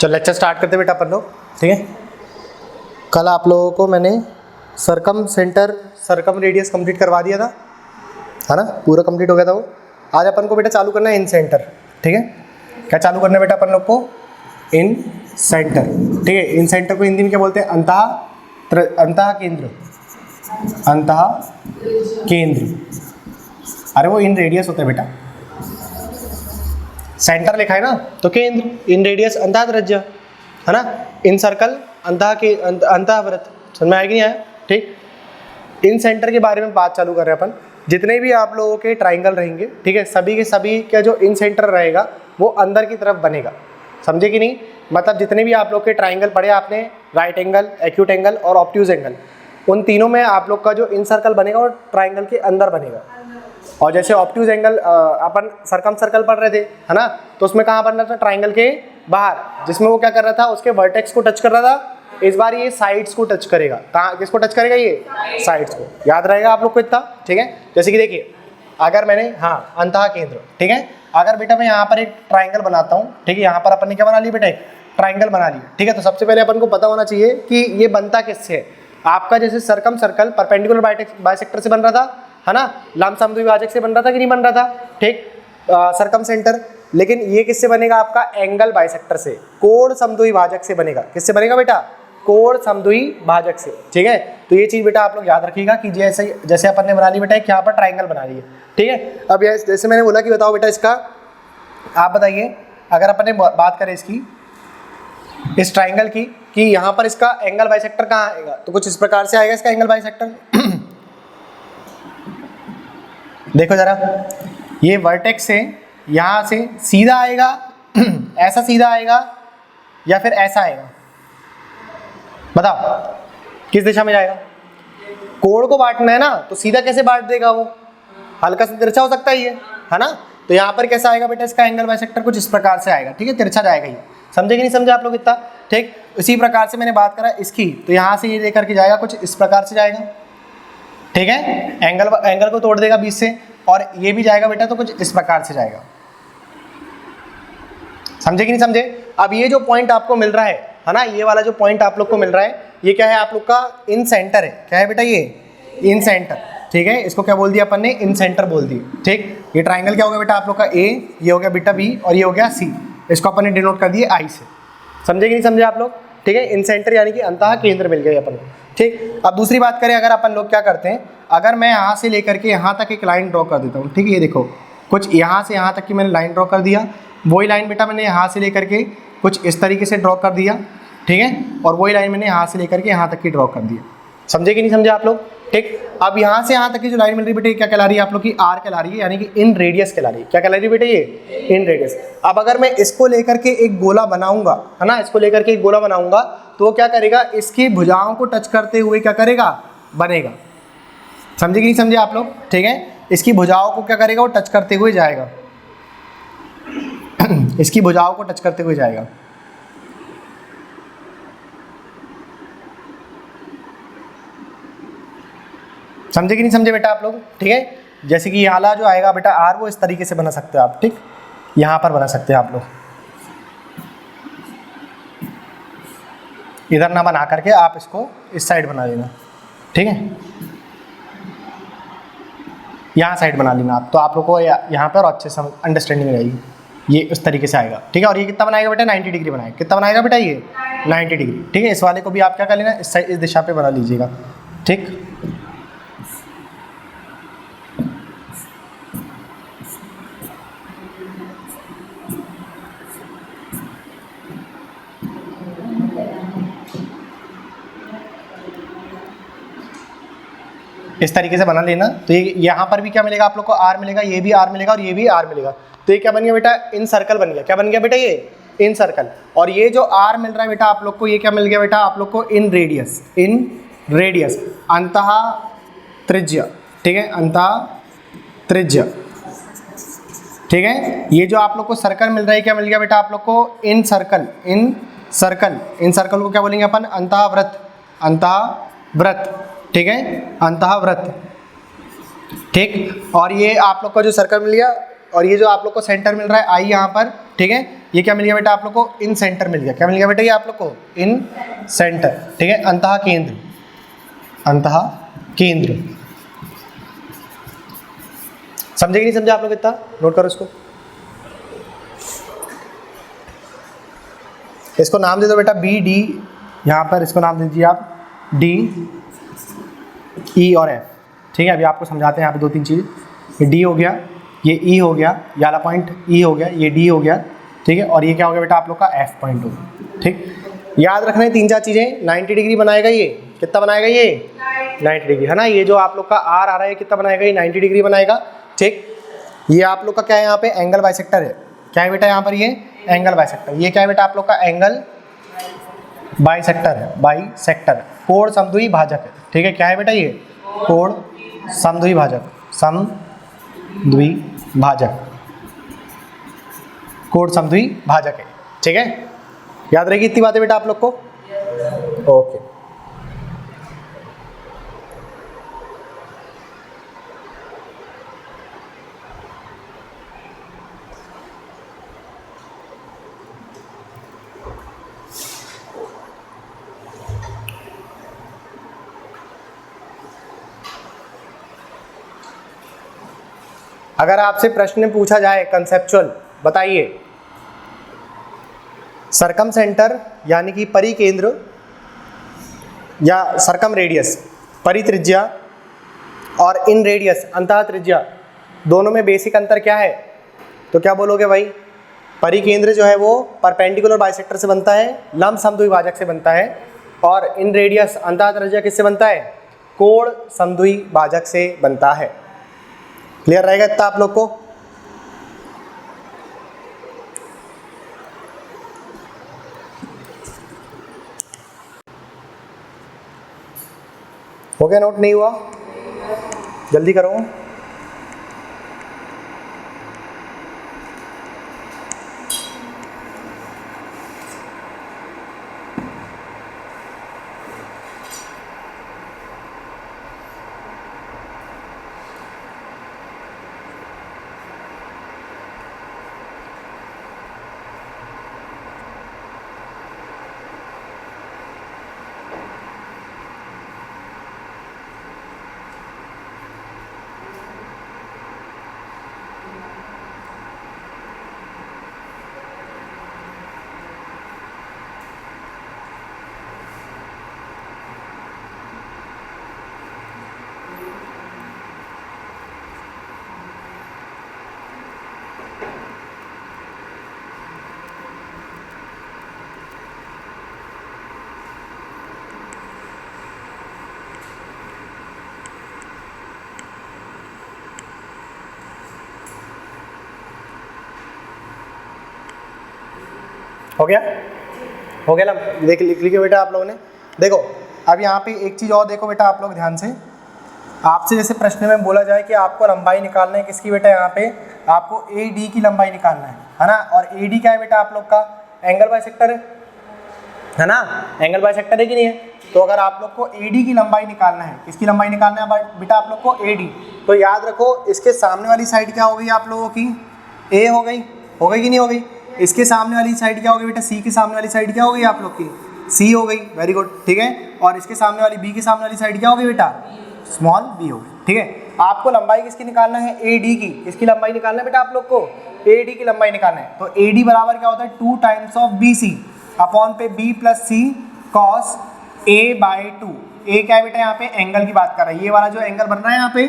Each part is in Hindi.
चलो लेक्चर स्टार्ट करते बेटा अपन लोग, ठीक है। कल आप लोगों को मैंने सरकम सेंटर सरकम रेडियस कंप्लीट करवा दिया था, है ना, पूरा कंप्लीट हो गया था वो। आज अपन को बेटा चालू करना है इन सेंटर, ठीक है। क्या चालू करना है बेटा अपन लोग को? इन सेंटर, ठीक है। इन सेंटर को हिंदी में क्या बोलते हैं? अंतः केंद्र, अंतः केंद्र। अरे वो इन रेडियस होता है बेटा, सेंटर लिखा है ना तो केंद्र, इन रेडियस अंतः त्रिज्या, है ना। इन सर्कल अंतः वृत्त। समझ में आएगी नहीं आया? ठीक। इन सेंटर के बारे में बात चालू कर रहे हैं अपन। जितने भी आप लोगों के ट्राइंगल रहेंगे, ठीक है, सभी के सभी का जो इन सेंटर रहेगा वो अंदर की तरफ बनेगा। समझे कि नहीं? मतलब जितने भी आप लोग के ट्राइंगल पढ़े आपने, राइट एंगल, एक्यूट एंगल और ऑब्ट्यूज एंगल, उन तीनों में आप लोग का जो इन सर्कल बनेगा वो ट्राइंगल के अंदर बनेगा। और जैसे ऑब्ट्यूज एंगल अपन सरकम सर्कल पढ़ रहे थे, है ना, तो उसमें कहाँ बन रहा था? ट्राइंगल के बाहर, जिसमें वो क्या कर रहा था? उसके वर्टेक्स को टच कर रहा था। इस बार ये साइड्स को टच करेगा। कहाँ, किसको टच करेगा? ये साइड्स को। याद रहेगा आप लोग को इतना, ठीक है। जैसे कि देखिए, अगर मैंने, हाँ, अंतः केंद्र, ठीक है। अगर बेटा मैं यहाँ पर एक ट्राइंगल बनाता हूँ, ठीक है, यहाँ पर अपन ने क्या बना लिया बेटा? एक ट्राइंगल बना लिया, ठीक है। तो सबसे पहले अपन को पता होना चाहिए कि ये बनता किससे है। आपका जैसे सरकम सर्कल परपेंडिकुलर बाइसेक्टर से बन रहा था, है ना, लंब समद्विभाजक से बन रहा था कि नहीं बन रहा था? ठीक, सरकम सेंटर। लेकिन ये किससे बनेगा? आपका एंगल बाइसेक्टर से, कोण समद्विभाजक से बनेगा। किससे बनेगा बेटा? कोण समद्विभाजक से, ठीक है। तो ये चीज बेटा आप लोग याद रखिएगा कि जैसे अपन ने बना ली बेटा यहाँ पर ट्राइंगल बना ली है, ठीक है। अब जैसे मैंने बोला कि बताओ बेटा इसका, आप बताइए, अगर अपन ने बात करें इसकी, इस ट्राइंगल की, कि यहाँ पर इसका एंगल बाइसेक्टर कहाँ आएगा, तो कुछ इस प्रकार से आएगा इसका एंगल बाइसेक्टर। देखो जरा, ये वर्टेक्स से यहाँ से सीधा आएगा, ऐसा सीधा आएगा, या फिर ऐसा आएगा? बताओ किस दिशा में जाएगा? कोण को बांटना है ना, तो सीधा कैसे बांट देगा वो? हल्का सा तिरछा हो सकता है ना। तो यहाँ पर कैसा आएगा बेटा इसका एंगल बाइसेक्टर? कुछ इस प्रकार से आएगा, ठीक है, तिरछा जाएगा ये। समझे कि नहीं समझे आप लोग इतना? ठीक। इसी प्रकार से मैंने बात करा इसकी, तो यहाँ से ये लेकर के जाएगा, कुछ इस प्रकार से जाएगा, ठीक है। एंगल को तोड़ देगा बीच से, और ये भी जाएगा बेटा तो कुछ इस प्रकार से जाएगा। समझे कि नहीं समझे? अब ये जो पॉइंट आपको मिल रहा है ना, ये वाला जो पॉइंट आप लोग को मिल रहा है, ये क्या है? आप लोग का इन सेंटर है। क्या है बेटा? ये इन सेंटर, ठीक है। इसको क्या बोल दिया अपन ने? इन सेंटर बोल दिया, ठीक। ये ट्राइंगल क्या हो गया बेटा आप लोग का? ए, ये हो गया बेटा बी, और ये हो गया सी। इसको अपन ने डिनोट कर दिया आई से। समझे कि नहीं समझे आप लोग? ठीक है। इन सेंटर यानी कि अंतः केंद्र मिल गए अपन को, ठीक। अब दूसरी बात करें, अगर अपन लोग क्या करते हैं, अगर मैं यहाँ से लेकर के यहाँ तक एक लाइन ड्रॉ कर देता हूँ, ठीक है। ये देखो, कुछ यहाँ से यहाँ तक की मैंने लाइन ड्रॉ कर दिया। वही लाइन बेटा मैंने यहाँ से लेकर के कुछ इस तरीके से ड्रॉ कर दिया, ठीक है। और वही लाइन मैंने यहाँ से लेकर के यहाँ तक की ड्रॉ कर दिया। समझे कि नहीं समझे आप लोग? ठीक। अब यहाँ से यहाँ तक की जो लाइन मिल रही है बेटे, क्या कहला रही है आप लोग की? आर कहला रही है, यानी कि इन रेडियस कहला रही है। क्या कहला रही है बेटे? ये इन रेडियस। अब अगर मैं इसको लेकर के एक गोला बनाऊंगा, है ना, इसको लेकर के एक गोला बनाऊंगा, तो वो क्या करेगा? इसकी भुजाओं को टच करते हुए क्या करेगा? बनेगा। समझे कि नहीं समझे आप लोग? ठीक है। इसकी भुजाओं को क्या करेगा? वो टच करते हुए जाएगा। इसकी भुजाओं को टच करते हुए जाएगा। समझे कि नहीं समझे बेटा आप लोग? ठीक है। जैसे कि ये वाला जो आएगा बेटा आर, वो इस तरीके से बना सकते हो आप, ठीक। यहाँ पर बना सकते हैं आप लोग, इधर ना बना करके आप इसको इस साइड बना लेना, ठीक है। यहाँ साइड बना लेना आप, तो आप लोग को यहाँ पर अच्छे से अंडरस्टैंडिंग रहेगी। ये उस तरीके से आएगा, ठीक है। और ये कितना बनाएगा बेटा? 90 डिग्री बनाएगा। कितना बनाएगा बेटा? ये 90 डिग्री, ठीक है। इस वाले को भी आप क्या कर लेना? इस दिशा पे बना लीजिएगा, ठीक। इस तरीके से बना लेना। तो ये यहाँ पर भी क्या मिलेगा आप लोग को? आर मिलेगा, ये भी आर मिलेगा, और ये भी आर मिलेगा। तो ये क्या बन गया बेटा? इन सर्कल बन गया। क्या बन गया बेटा? ये इन सर्कल। और ये जो आर मिल रहा है बेटा आप लोग को, ये क्या मिल गया बेटा आप लोग को? इन रेडियस, इन रेडियस, अंतः त्रिज्या, ठीक है, अंतः त्रिज्या, ठीक है। ये जो आप लोग को सर्कल मिल रहा है, क्या मिल गया बेटा आप लोग को? इन सर्कल, इन सर्कल। इन सर्कल को क्या बोलेंगे अपन? अंतः वृत्त, अंतः वृत्त, ठीक है, अंतः वृत्त, ठीक। और ये आप लोग का जो सर्कल मिल गया, और ये जो आप लोग को सेंटर मिल रहा है आई यहाँ पर, ठीक है। ये क्या मिल गया बेटा आप लोग को, इन सेंटर मिल गया। क्या मिल गया बेटा ये आप लोग को, इन सेंटर, ठीक है। अंतः केंद्र, अंतः केंद्र, समझे कि नहीं समझे आप लोग, इतना नोट करो इसको। इसको नाम दे दो बेटा बी डी, यहाँ पर इसको नाम दे दीजिए आप डी ई और एफ, ठीक है। अभी आपको समझाते हैं यहाँ पे 2-3 चीज़। ये डी हो गया, ये ई हो गया, ये वाला पॉइंट ई हो गया, ये डी हो गया, ठीक है। और ये क्या हो गया बेटा आप लोग का एफ पॉइंट हो गया, ठीक। याद रखना है 3-4 चीज़ें। 90 डिग्री बनाएगा ये, कितना बनाएगा ये 90 डिग्री, है ना। ये जो आप लोग का आर आ रहा है कितना बनाएगा ये 90 डिग्री बनाएगा, ठीक। ये आप लोग का क्या है यहाँ पे, एंगल बाइसेक्टर है। क्या है बेटा यहाँ पर, ये एंगल बाइसेक्टर। ये क्या है बेटा आप लोग का, एंगल बाइसेक्टर है, बाइसेक्टर, कोण समद्वि भाजक है, ठीक है। क्या है बेटा ये, कोण समद्वि भाजक, समद्वि भाजक, कोण समद्वि भाजक है, ठीक है। याद रहेगी इतनी बातें बेटा आप लोग को, ओके। अगर आपसे प्रश्न पूछा जाए कंसेप्चुअल, बताइए सरकम सेंटर यानी कि परिकेंद्र या सरकम रेडियस, परित्रिज्या और इन रेडियस अंतः त्रिज्या, दोनों में बेसिक अंतर क्या है? तो क्या बोलोगे भाई, परिकेंद्र जो है वो परपेंडिकुलर बाइसेक्टर से बनता है, लंब समद्विभाजक से बनता है, और इन रेडियस अंतः त्रिज्या किससे बनता है, कोण समद्विभाजक से बनता है। क्लियर रहेगा इतना आप लोग को? हो गया नोट, नहीं हुआ? जल्दी करो। हो गया? हो गया ना? देख लिख लिखिए बेटा आप लोगों ने। देखो अब यहाँ पे एक चीज़ और देखो बेटा आप लोग ध्यान से, आपसे जैसे प्रश्न में बोला जाए कि आपको लंबाई निकालना है किसकी बेटा, यहाँ पे आपको ए डी की लंबाई निकालना है ना। और ए डी क्या है बेटा आप लोग का, एंगल बाइसेक्टर है ना, एंगल बाइसेक्टर है कि नहीं है। तो अगर आप लोग को ए डी की लंबाई निकालना है, किसकी लंबाई निकालना है बेटा आप लोग को, ए डी, तो याद रखो इसके सामने वाली साइड क्या हो गई आप लोगों की, ए हो गई कि नहीं हो गई। इसके सामने वाली साइड क्या हो गई बेटा, सी की सामने वाली साइड क्या हो गई आप लोग की, सी हो गई, वेरी गुड, ठीक है। और इसके सामने वाली बी की सामने वाली साइड क्या हो गई बेटा, स्मॉल बी हो गई, ठीक है। आपको लंबाई किसकी निकालना है, ए डी की। किसकी लंबाई निकालना है बेटा आप लोग को, ए डी की लंबाई निकालना है। तो ए डी बराबर क्या होता है, 2 times of B C upon पे B plus C cos A by 2। A क्या है बेटा यहाँ पे, एंगल की बात कर रहा है, ये वाला जो एंगल बन रहा है यहाँ पे,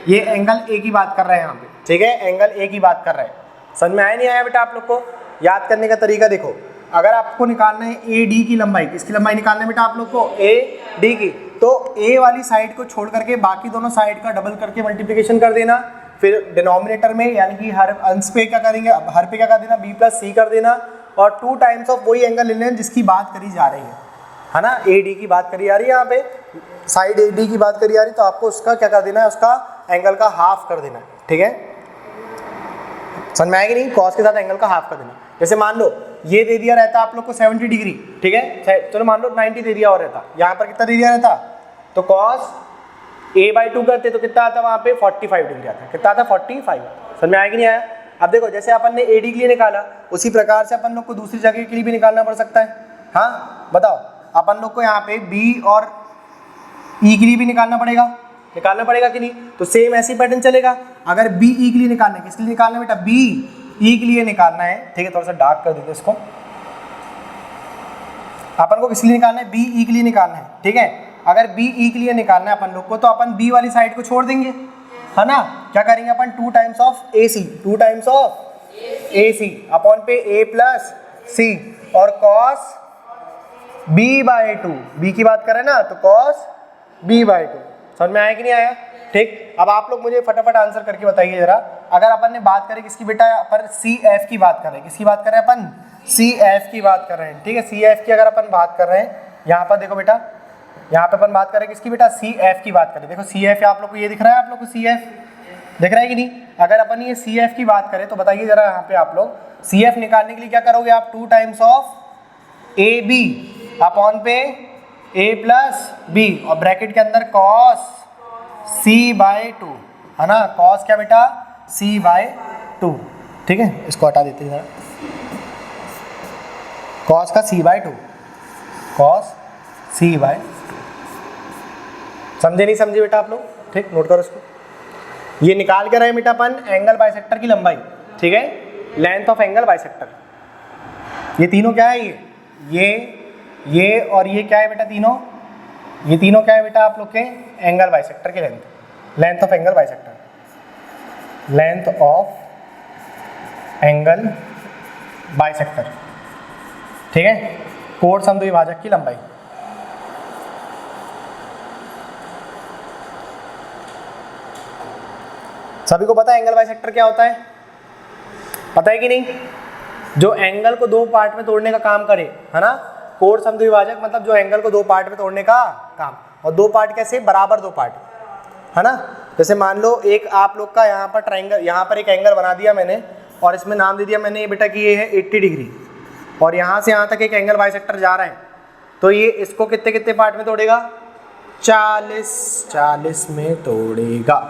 ये एंगल ए की बात कर रहा है यहाँ पे, ठीक है, एंगल ए की बात कर रहा है। समझ में आया नहीं आया बेटा आप लोग को? याद करने का तरीका देखो, अगर आपको निकालना है ए डी की लंबाई, किसकी लंबाई निकालना है बेटा आप लोग को, ए डी की, तो ए वाली साइड को छोड़ करके बाकी दोनों साइड का डबल करके मल्टीप्लिकेशन कर देना। फिर डिनोमिनेटर में यानी कि हर अंश पे क्या करेंगे, हर पे क्या कर देना, बी प्लस सी कर देना, और 2 टाइम्स ऑफ वही एंगल ले लेना जिसकी बात करी जा रही है ना। ए डी की बात करी जा रही है यहाँ पे, साइड ए डी की बात करी जा रही है, तो आपको उसका क्या कर देना है, उसका एंगल का हाफ कर देना है, ठीक है। समझ में आएगी नहीं, कॉस के साथ एंगल का हाफ कर देना। जैसे मान लो ये दे दिया रहता आप लोग को 70 डिग्री, ठीक है, चलो मान लो 90 दे दिया और रहता, यहाँ पर कितना दे दिया रहता, तो कॉस a/2 करते तो कितना आता वहाँ पे 45 डिग्री आता, कितना आता 45। समझ में आएगी नहीं आया? अब देखो जैसे अपन ने AD के लिए निकाला उसी प्रकार से अपन लोग को दूसरी जगह के लिए भी निकालना पड़ सकता है। हाँ बताओ, अपन लोग को यहाँ पे B और E के लिए भी निकालना पड़ेगा कि नहीं? तो सेम ऐसी पैटर्न चलेगा। अगर B E के लिए निकालना है, किसके लिए निकालना है बेटा? B E के लिए निकालना है, ठीक है। थोड़ा सा डार्क कर देते इसको। अपन को किस लिए निकालना है? B E के लिए निकालना है, ठीक है। अगर B E के लिए निकालना है अपन लोग को, तो अपन B वाली साइड को छोड़ देंगे, है ना। क्या करेंगे अपन? 2 टाइम्स ऑफ AC अपॉन पे A प्लस C और cos B/2, B की बात करें ना तो cos B/2। समझ में आया कि नहीं आया? ठीक। अब आप लोग मुझे फटाफट आंसर करके बताइए जरा। अगर अपन ने बात करें किसकी बेटा? अपन CF की बात कर रहे हैं। किसकी बात कर रहे हैं अपन? CF की बात कर रहे हैं, ठीक है। CF की अगर अपन बात कर रहे हैं, यहाँ पर देखो बेटा, यहाँ पे अपन बात करें किसकी बेटा? CF की बात करें। देखो CF आप लोग को ये दिख रहा है, आप लोग को CF दिख रहा है कि नहीं? अगर अपन ये CF की बात करें तो बताइए जरा, यहाँ पे आप लोग CF निकालने के लिए क्या करोगे आप? 2 टाइम्स ऑफ AB अपॉन पे A प्लस B और ब्रैकेट के अंदर cos C/2, है ना। cos क्या बेटा? C/2, ठीक है। इसको हटा देते हैं जरा, cos का C/2, cos C/2। समझे नहीं समझे बेटा आप लोग? ठीक, नोट करो इसको। ये निकाल के रहे बेटा अपन एंगल बाइसेक्टर की लंबाई, ठीक है, लेंथ ऑफ एंगल बाइसेक्टर। ये तीनों क्या है? ये और ये क्या है बेटा? ये तीनों क्या है बेटा आप लोग के? एंगल बाइसेक्टर की length of angle bisector, length of angle bisector, ठीक है। कोण समद्विभाजक की लंबाई। सभी को पता है एंगल बाइसेक्टर क्या होता है? पता है कि नहीं? जो एंगल को 2 पार्ट में तोड़ने का काम करे, है ना। कोण समद्विभाजक मतलब जो एंगल को 2 पार्ट में तोड़ने का काम। और 2 पार्ट कैसे? बराबर 2 पार्ट, है ना। जैसे मान लो एक आप लोग का यहाँ पर ट्राइंगल, यहाँ पर एक एंगल बना दिया मैंने और इसमें नाम दे दिया मैंने ये बेटा कि ये है 80 डिग्री, और यहाँ से यहाँ तक एक एंगल बाइसेक्टर जा रहा है, तो ये इसको कितने कितने पार्ट में तोड़ेगा? 40 में तोड़ेगा।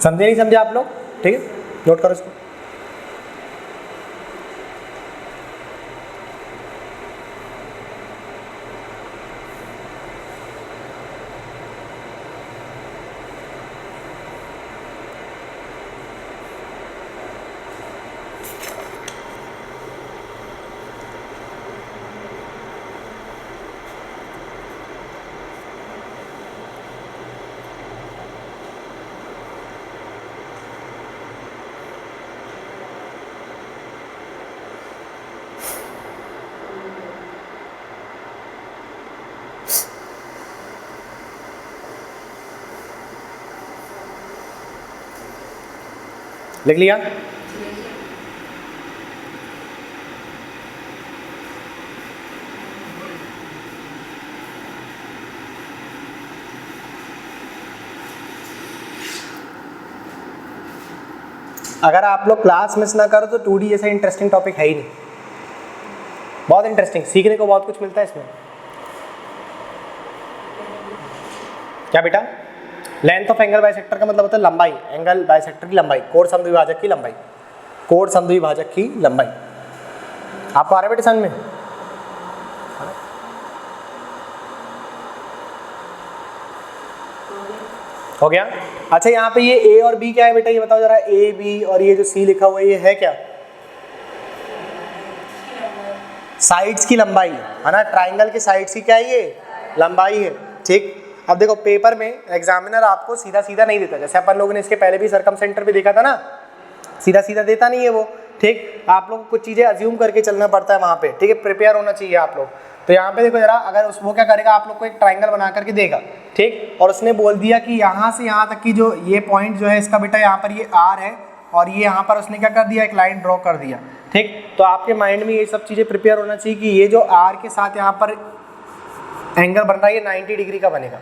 समझे नहीं समझे आप लोग? ठीक है, नोट करो इसको। लिख लिया? अगर आप लोग क्लास मिस ना करो तो 2D जैसा इंटरेस्टिंग टॉपिक है ही नहीं। बहुत इंटरेस्टिंग, सीखने को बहुत कुछ मिलता है इसमें। क्या बेटा? लेंथ ऑफ एंगल बाइसेक्टर का मतलब होता है लंबाई, एंगल बाइसेक्टर की लंबाई, कोण समद्विभाजक की लंबाई, कोण समद्विभाजक की लंबाई। आपको आ रहा है बेटा समझ में? हो गया? अच्छा, यहाँ पे ये A और B क्या है बेटा? ये बताओ जरा। A B और ये जो C लिखा हुआ है ये है क्या? साइड्स की लंबाई, है ना। ट्राइंगल के साइड्स की क्या है? ये लंबाई है, ठीक। अब देखो पेपर में एग्जामिनर आपको सीधा सीधा नहीं देता, जैसे अपन लोगों ने इसके पहले भी सरकम सेंटर पे देखा था ना, सीधा सीधा देता नहीं है वो, ठीक। आप लोग को कुछ चीज़ें अज्यूम करके चलना पड़ता है वहाँ पे, ठीक है। प्रिपेयर होना चाहिए आप लोग। तो यहाँ पे देखो जरा, अगर वो क्या करेगा, आप लोग को एक ट्राइंगल बना करके देगा, ठीक। और उसने बोल दिया कि यहाँ से यहाँ तक की जो ये पॉइंट जो है इसका बेटा यहाँ पर ये R है, और ये यहाँ पर उसने क्या कर दिया? एक लाइन ड्रॉ कर दिया, ठीक। तो आपके माइंड में ये सब चीज़ें प्रिपेयर होना चाहिए कि ये जो R के साथ यहाँ पर एंगल बन रहा है ये 90 डिग्री का बनेगा।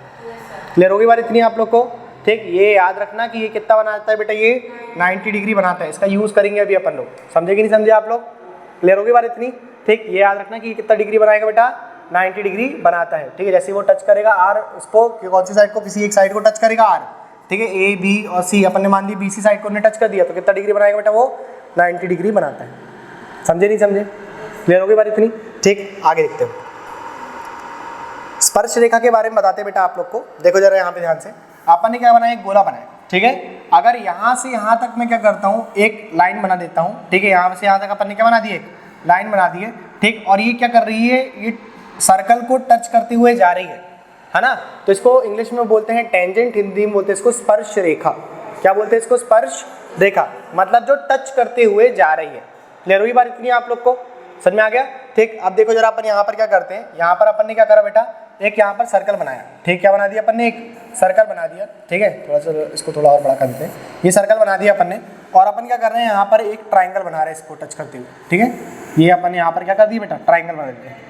क्लियर होगी बात इतनी आप लोग को? ठीक। ये याद रखना कि ये कितना बनाता है बेटा? ये 90 डिग्री बनाता है। इसका यूज़ करेंगे अभी अपन लोग। समझे कि नहीं समझे आप लोग? क्लियर होगी बात इतनी? ठीक। ये याद रखना कि ये कितना डिग्री बनाएगा बेटा? 90 डिग्री बनाता है, ठीक है। जैसे वो टच करेगा R, उसको कौन सी साइड को? किसी एक साइड को टच करेगा R, ठीक है। A B और C अपन ने मान ली BC साइड को टच कर दिया, तो कितना डिग्री बनाएगा बेटा? वो 90 डिग्री बनाता है। समझे नहीं समझे? क्लियर हो गई बात इतनी? ठीक, आगे देखते हैं। स्पर्श रेखा के बारे में बताते हैं बेटा आप लोग को। देखो जरा यहाँ पे ध्यान से, अपन ने क्या बनाया, एक गोला बनाया, ठीक है। अगर यहाँ से यहाँ तक मैं क्या करता हूँ, एक लाइन बना देता हूँ, ठीक है। यहाँ से यहाँ तक अपन ने क्या बना दी, एक लाइन बना दी है, ठीक। और ये क्या कर रही है, ये सर्कल को टच करते हुए जा रही है ना। तो इसको इंग्लिश में बोलते हैं टेंजेंट, हिंदी में बोलते हैं इसको स्पर्श रेखा। क्या बोलते हैं इसको? स्पर्श रेखा, मतलब जो टच करते हुए जा रही है। क्लियर हुई बात इतनी आप लोग को? समझ में आ गया? ठीक। अब देखो जरा अपन यहाँ पर क्या करते हैं, यहाँ पर अपन ने क्या करा बेटा, एक यहाँ पर सर्कल बनाया, ठीक। क्या बना दिया अपन ने, एक सर्कल बना दिया, ठीक है। थोड़ा सा इसको थोड़ा और बड़ा कर देते हैं। ये सर्कल बना दिया अपन ने, और अपन क्या कर रहे हैं, यहाँ पर एक ट्राइंगल बना रहे हैं इसको टच करते हुए, ठीक है। ये अपन यहाँ पर क्या कर दिया बेटा, ट्राइंगल बना देते हैं।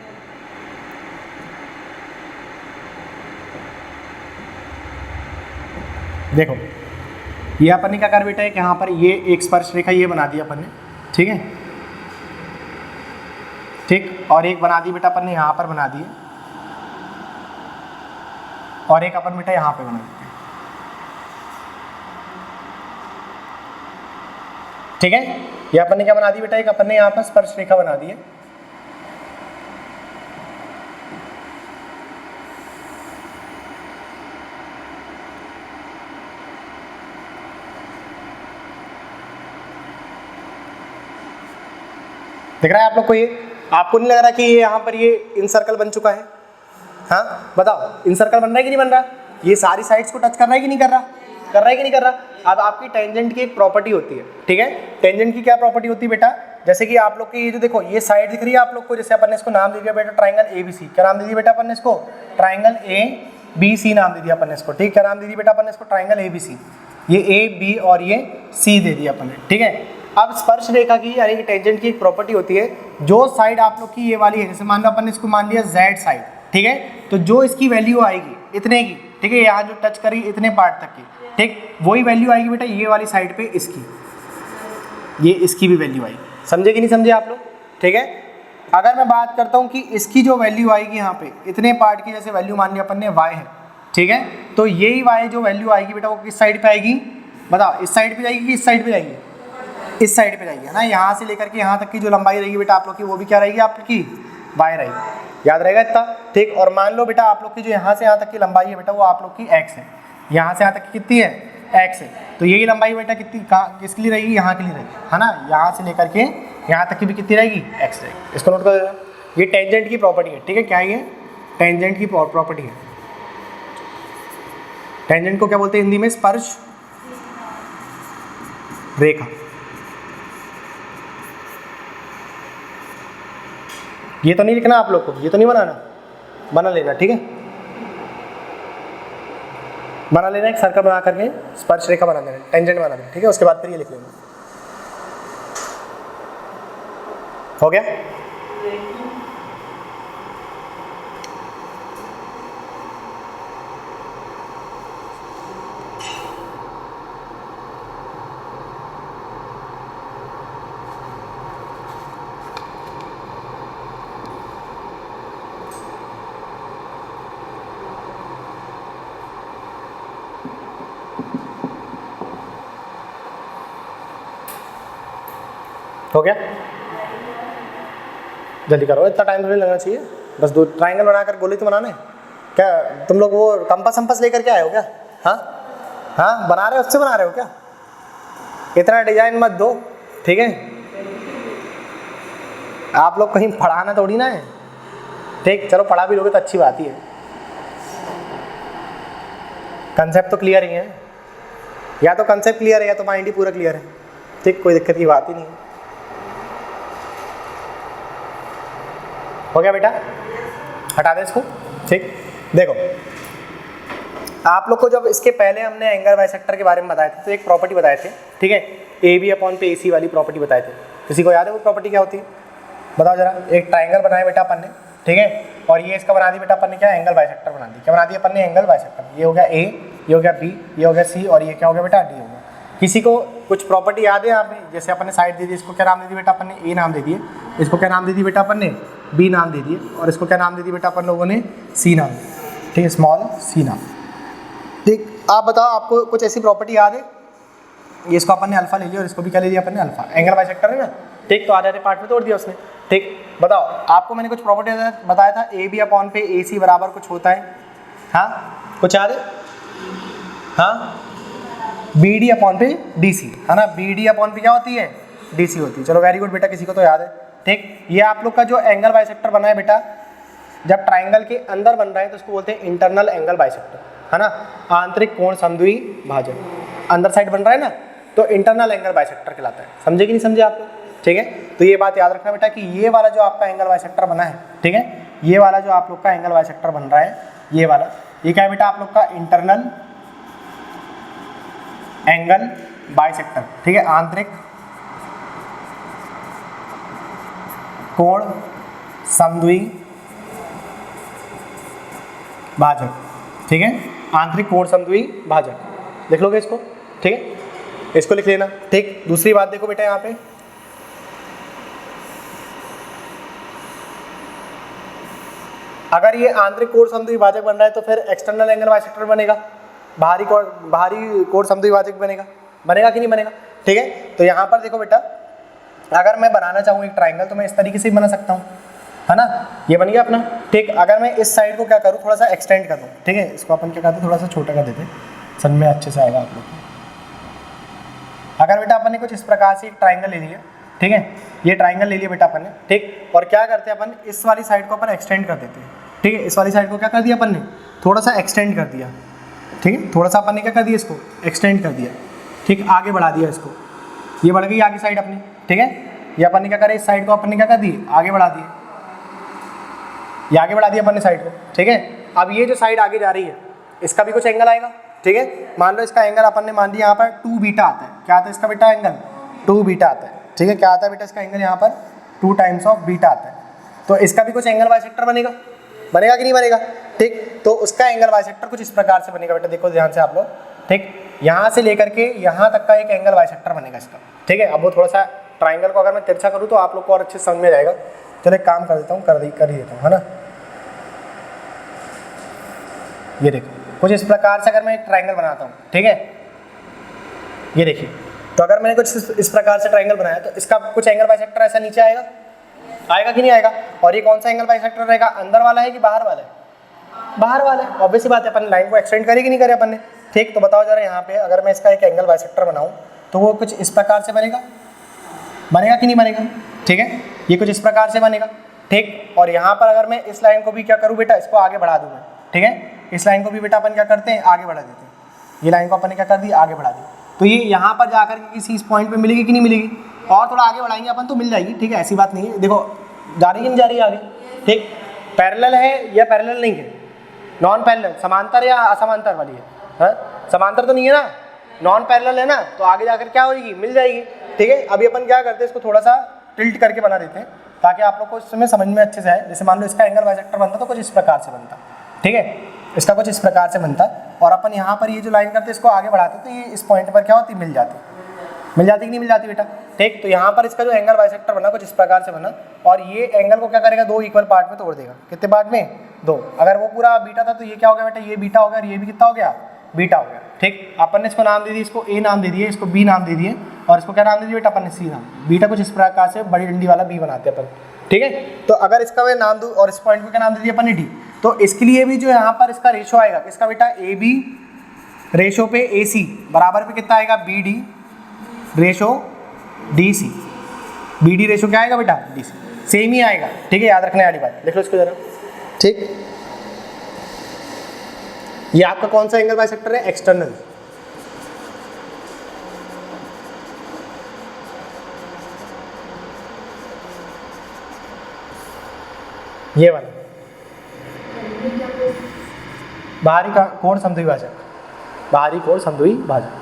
देखो ये अपन ने क्या कर बेटा, एक यहाँ पर ये एक स्पर्श रेखा ये बना दी अपन ने, ठीक है, ठीक। और एक बना दी बेटा अपन ने यहाँ पर बना दी, और एक अपन बेटा यहाँ पे बना देते हैं, ठीक है। ये अपन ने क्या बना दी बेटा, एक अपन ने यहाँ पर स्पर्श रेखा बना दी है। दिख रहा है आप लोग को? ये आपको नहीं लग रहा कि ये यहाँ पर ये इन सर्कल बन चुका है? हाँ बताओ, इन सर्कल बन रहा है कि नहीं बन रहा? ये सारी साइड्स को टच कर रहा है कि नहीं कर रहा? कर रहा है कि नहीं कर रहा? अब आपकी टेंजेंट की एक प्रॉपर्टी होती है, ठीक है। टेंजेंट की क्या प्रॉपर्टी होती है बेटा, जैसे कि आप लोग की ये जो देखो ये साइड दिख रही है आप लोग को, जैसे अपन ने इसको नाम दे दिया बेटा ट्राइंगल ABC। क्या नाम दे दिया बेटा अपन ने इसको? ट्राइंगल ABC नाम दे दिया अपन ने इसको, ठीक। क्या नाम दे दिया बेटा अपन ने इसको? Triangle ABC। ये A B और ये C दे दिया अपन ने, ठीक है। अब स्पर्श रेखा की यानी कि टेंजेंट की एक प्रॉपर्टी होती है, जो साइड आप लोग की ये वाली है, जैसे मान लो अपन ने इसको मान लिया Z साइड, ठीक है। तो जो इसकी वैल्यू आएगी इतने की, ठीक है, यहाँ जो टच करी इतने पार्ट तक की, ठीक, वही वैल्यू आएगी बेटा ये वाली साइड पे इसकी, ये इसकी भी वैल्यू आएगी। समझे कि नहीं समझे आप लोग? ठीक है। अगर मैं बात करता हूँ कि इसकी जो वैल्यू आएगी यहाँ पे इतने पार्ट की, जैसे वैल्यू मान लिया अपन ने Y है, ठीक है। तो यही Y जो वैल्यू आएगी बेटा वो किस साइड पे आएगी बताओ? इस साइड पे जाएगी कि इस साइड पे जाएगी? इस साइड पे जाएगी, है ना। यहाँ से लेकर के यहाँ तक की जो लंबाई रहेगी बेटा आप लोग की, वो भी क्या रहेगी आपकी? Y रहेगी। याद रहेगा इतना, ठीक। और मान लो बेटा आप लोग की जो यहाँ से यहाँ तक की लंबाई है बेटा वो आप लोग की X है, यहाँ से यहाँ तक की कितनी है? X है। तो यही लंबाई बेटा कितनी कहाँ किसके लिए रहेगी? यहाँ के लिए रहेगी, है ना। यहाँ से लेकर के यहाँ तक की भी कितनी रहेगी? X रहेगी। इसको नोट कर देना, ये टेंजेंट की प्रॉपर्टी है, ठीक है। क्या है ये? टेंजेंट की प्रॉपर्टी है। टेंजेंट को क्या बोलते हैं हिंदी में? स्पर्श रेखा। ये तो नहीं लिखना आप लोग को, ये तो नहीं बनाना, बना लेना, ठीक है। बना लेना, एक सर्कल बना करके स्पर्श रेखा बना देना, टेंजेंट बना देना, ठीक है। उसके बाद फिर ये लिख लेना। हो गया? हो गया? जल्दी करो, इतना टाइम थोड़ी लगना चाहिए। बस दो ट्राइंगल बनाकर गोली तो बनाने। क्या तुम लोग वो कंपास संपास लेकर के आए हो क्या? हाँ हाँ, बना रहे हो, उससे बना रहे हो क्या? इतना डिजाइन मत दो, ठीक है। आप लोग कहीं पढ़ाना थोड़ी ना है, ठीक। चलो पढ़ा भी लोगे तो अच्छी बात ही है। कंसेप्ट तो क्लियर ही है, या तो कंसेप्ट क्लियर है या तो माइंड ही पूरा क्लियर है, ठीक। कोई दिक्कत की बात ही नहीं है। हो गया बेटा? हटा दे इसको, ठीक। देखो आप लोग को जब इसके पहले हमने एंगल बाइसेक्टर के बारे में बताए थे तो एक प्रॉपर्टी बताए थे, ठीक है। AB/AC वाली प्रॉपर्टी बताए थे। किसी को याद है वो प्रॉपर्टी क्या होती है? बताओ जरा। एक ट्राइंगल बनाया बेटा अपन ने, ठीक है। और ये इसका बना दी बेटा अपन ने क्या? एंगल बाइसेक्टर बना दी। क्या बना दिया अपन ने? Angle bisector. ये हो गया A, ये हो गया B, ये हो गया C, और ये क्या हो गया बेटा? D हो गया। किसी को कुछ प्रॉपर्टी याद है यहाँ पे? जैसे अपन ने साइड दे दी, इसको क्या नाम दे दी बेटा अपन ने? A नाम दे दिए। इसको क्या नाम दे दी बेटा अपन ने? B नाम दे दिए। और इसको क्या नाम दे दी बेटा अपन लोगों ने? C नाम, ठीक है, स्मॉल c नाम, ठीक। आप बताओ, आपको कुछ ऐसी प्रॉपर्टी याद है? ये इसको अपन ने अल्फा ले लिया और इसको भी क्या ले लिया अपन ने अल्फा, एंगल बाइसेक्टर है ना, ठीक। तो आधे आधे पार्ट में तोड़ दिया उसने, ठीक। बताओ आपको मैंने कुछ प्रॉपर्टी बताया था, ए बी अपॉन पे ए सी बराबर कुछ होता है, हाँ कुछ याद है, हाँ बी डी अपॉन पे डी सी, है ना, बी डी अपॉन पे क्या होती है, डी सी होती है। चलो वेरी गुड बेटा, किसी को तो याद है, ठीक। ये आप लोग का जो एंगल बाइसेक्टर बना है बेटा, जब ट्राइंगल के अंदर बन रहा है तो उसको बोलते हैं इंटरनल एंगल बाइसेक्टर, है ना, आंतरिक कोण समद्वि भाजक, अंदर साइड बन रहा है ना, तो इंटरनल एंगल बाइसेक्टर कहलाता है। समझे कि नहीं समझे आप लोग, ठीक है। तो ये बात याद रखना बेटा कि ये वाला जो आपका एंगल बाइसेक्टर बना है, ठीक है, ये वाला जो आप लोग का एंगल बाइसेक्टर बन रहा है, ये वाला, ये क्या है बेटा आप लोग का इंटरनल एंगल बाइसेक्टर, ठीक है, आंतरिक कोण समद्वि भाजक, ठीक है, आंतरिक कोण समद्वि भाजक, लिख लोगे इसको, ठीक है, इसको लिख लेना, ठीक। दूसरी बात देखो बेटा यहाँ पे, अगर ये आंतरिक कोण समद्वि भाजक बन रहा है तो फिर एक्सटर्नल एंगल बाइसेक्टर बनेगा, बाहरी कोण समद्वि भाजक बनेगा, बनेगा कि नहीं बनेगा, ठीक है। तो यहाँ पर देखो बेटा, अगर मैं बनाना चाहूँ एक ट्राइंगल तो मैं इस तरीके से बना सकता हूँ, है ना, ये बन गया अपना, ठीक। अगर मैं इस साइड को क्या करूँ, थोड़ा सा एक्सटेंड कर दूँ, ठीक है, इसको अपन क्या कहते हैं, थोड़ा सा छोटा कर देते, समझ में अच्छे से आएगा आप लोग को। अगर बेटा अपन ने कुछ इस प्रकार से एक ट्राइंगल ले लिया, ठीक है, ये ट्राइंगल ले लिया बेटा अपन ने, ठीक, और क्या करते हैं अपन, इस वाली साइड को अपन एक्सटेंड कर देते हैं, ठीक है, इस वाली साइड को क्या कर दिया अपन ने, थोड़ा सा एक्सटेंड कर दिया, ठीक है, थोड़ा सा अपन ने क्या कर दिया, इसको एक्सटेंड कर दिया, ठीक, आगे बढ़ा दिया इसको, ये बढ़ गई आगे साइड अपनी, ठीक है, ये अपन ने क्या करा, इस साइड को अपन ने क्या कर दी, आगे बढ़ा दिए, ये आगे बढ़ा दिया अपन ने साइड को, ठीक है। अब ये जो साइड आगे जा रही है इसका भी कुछ एंगल आएगा, ठीक है, मान लो इसका एंगल अपन ने मान लिया यहाँ पर 2 बीटा आता है, क्या आता है इसका बेटा एंगल, 2 बीटा आता है, ठीक है, क्या आता है बेटा इसका एंगल यहाँ पर 2 टाइम्स ऑफ बीटा आता है, तो इसका भी कुछ एंगल बाइसेक्टर बनेगा, बनेगा कि नहीं बनेगा, ठीक। तो उसका एंगल बाइसेक्टर कुछ इस प्रकार से बनेगा बेटा, देखो ध्यान से आप लोग, ठीक, यहाँ से लेकर के यहाँ तक का एक एंगल बाइसेक्टर बनेगा इसका, ठीक है। अब वो थोड़ा सा ट्राइंगल को अगर मैं तिरछा करूँ तो आप लोग को और अच्छे समझ में जाएगा, चलो एक काम कर देता हूँ, कर ही देता हूँ, है ना, ये देखो कुछ इस प्रकार से अगर मैं एक ट्राइंगल बनाता हूँ, ठीक है, ये देखिए, तो अगर मैंने कुछ इस प्रकार से ट्राइंगल बनाया तो इसका कुछ एंगल बाइसेक्टर ऐसा नीचे आएगा, आएगा कि नहीं आएगा, और ये कौन सा एंगल बाइसेक्टर रहेगा, अंदर वाला है कि बाहर वाला है, बाहर वाला है, ऑब्वियस बात है, अपन लाइन को एक्सटेंड करें कि नहीं करें अपन ने, ठीक। तो बताओ जरा यहाँ पे अगर मैं इसका एक एंगल बाइसेक्टर बनाऊँ तो वो कुछ इस प्रकार से बनेगा, बनेगा कि नहीं बनेगा, ठीक है, ये कुछ इस प्रकार से बनेगा, ठीक। और यहाँ पर अगर मैं इस लाइन को भी क्या करूँ बेटा, इसको आगे बढ़ा दूँ मैं, ठीक है, इस लाइन को भी बेटा अपन क्या करते हैं, आगे बढ़ा देते हैं, ये लाइन को अपन ने क्या कर दी, आगे बढ़ा दी, तो ये यहाँ पर जाकर के किसी इस पॉइंट पे मिलेगी कि नहीं मिलेगी, और थोड़ा आगे बढ़ाएंगे अपन तो मिल जाएगी, ठीक है, ऐसी बात नहीं है। देखो जा रही है नहीं जा रही है आगे, ठीक, पैरेलल है या पैरेलल नहीं है, नॉन पैरेलल, समांतर या असमांतर वाली है, समांतर तो नहीं है ना, नॉन पैरेलल है ना, तो आगे जाकर क्या होगी, मिल जाएगी, ठीक है। अभी अपन क्या करते हैं, इसको थोड़ा सा टिल्ट करके बना देते हैं ताकि आप लोग को इसमें समझ में अच्छे से आए। जैसे मान लो इसका एंगल बाइसेक्टर बनता तो कुछ इस प्रकार से बनता, ठीक है, इसका कुछ इस प्रकार से बनता, और अपन यहाँ पर ये जो लाइन करते इसको आगे बढ़ाते तो ये इस पॉइंट पर क्या होती, मिल जाती कि नहीं मिल जाती बेटा, ठीक। तो यहाँ पर इसका जो एंगल बाइसेक्टर बना कुछ इस प्रकार से बना, और ये एंगल को क्या करेगा, 2 इक्वल पार्ट में तोड़ देगा, कितने पार्ट में, 2। अगर वो पूरा बीटा था तो ये क्या हो गया बेटा, ये बीटा हो गया, और ये भी कितना हो गया, बीटा हो गया, ठीक। अपन ने इसको नाम दे दिया, इसको ए नाम दे दिए, इसको बी नाम दे दिए, और इसको क्या नाम दे दिया बेटा, अपन ने सी नाम, बीटा कुछ इस प्रकार से बड़ी डंडी वाला बी बनाते हैं अपन, ठीक है। तो अगर इसका मैं नाम दूँ और इस पॉइंट को क्या नाम दे दिया अपन ने डी, तो इसके लिए भी जो यहाँ पर इसका रेशो आएगा किसका बेटा, ए बी रेशो पे ए सी बराबर पे कितना आएगा, B D ratio D C, B D ratio क्या आएगा बेटा, डी सी, सेम ही आएगा, ठीक है, याद रखने वाली बात, देख लो इसको जरा, ठीक। ये आपका कौन सा एंगल बाइसेक्टर है, एक्सटर्नल, ये वाला बाहरी का कोण समद्वि भाजक, बाहरी कोण समद्वि भाजक,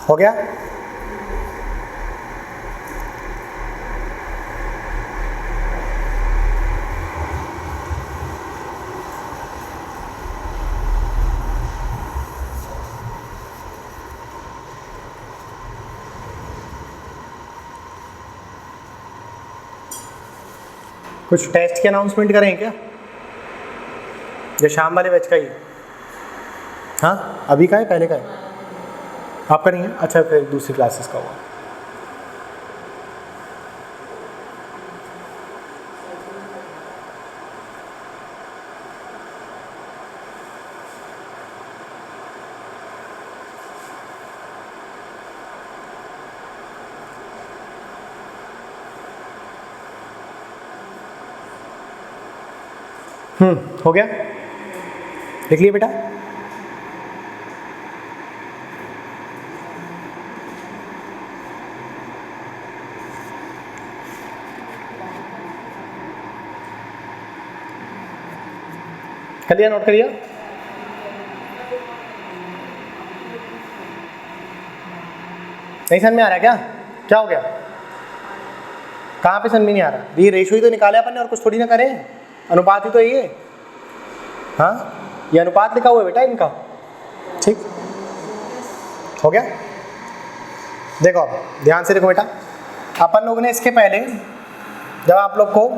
हो गया? कुछ टेस्ट की अनाउंसमेंट करें क्या? जो शाम वाले बैच का ही? हाँ, अभी का है, पहले का है? आपका नहीं है? अच्छा, फिर दूसरी क्लासेस का हुआ। हो गया? लिख लिए बेटा? कर लिया? नोट करिए। नहीं समझ में आ रहा है क्या? क्या हो गया? कहाँ पे समझ में नहीं आ रहा? ये रेशो ही तो निकाले अपन ने, और कुछ थोड़ी ना करें। अनुपात ही तो ये। हाँ, ये अनुपात लिखा हुआ है बेटा इनका। ठीक, हो गया? देखो अब ध्यान से देखो बेटा, अपन लोगों ने इसके पहले जब आप लोग को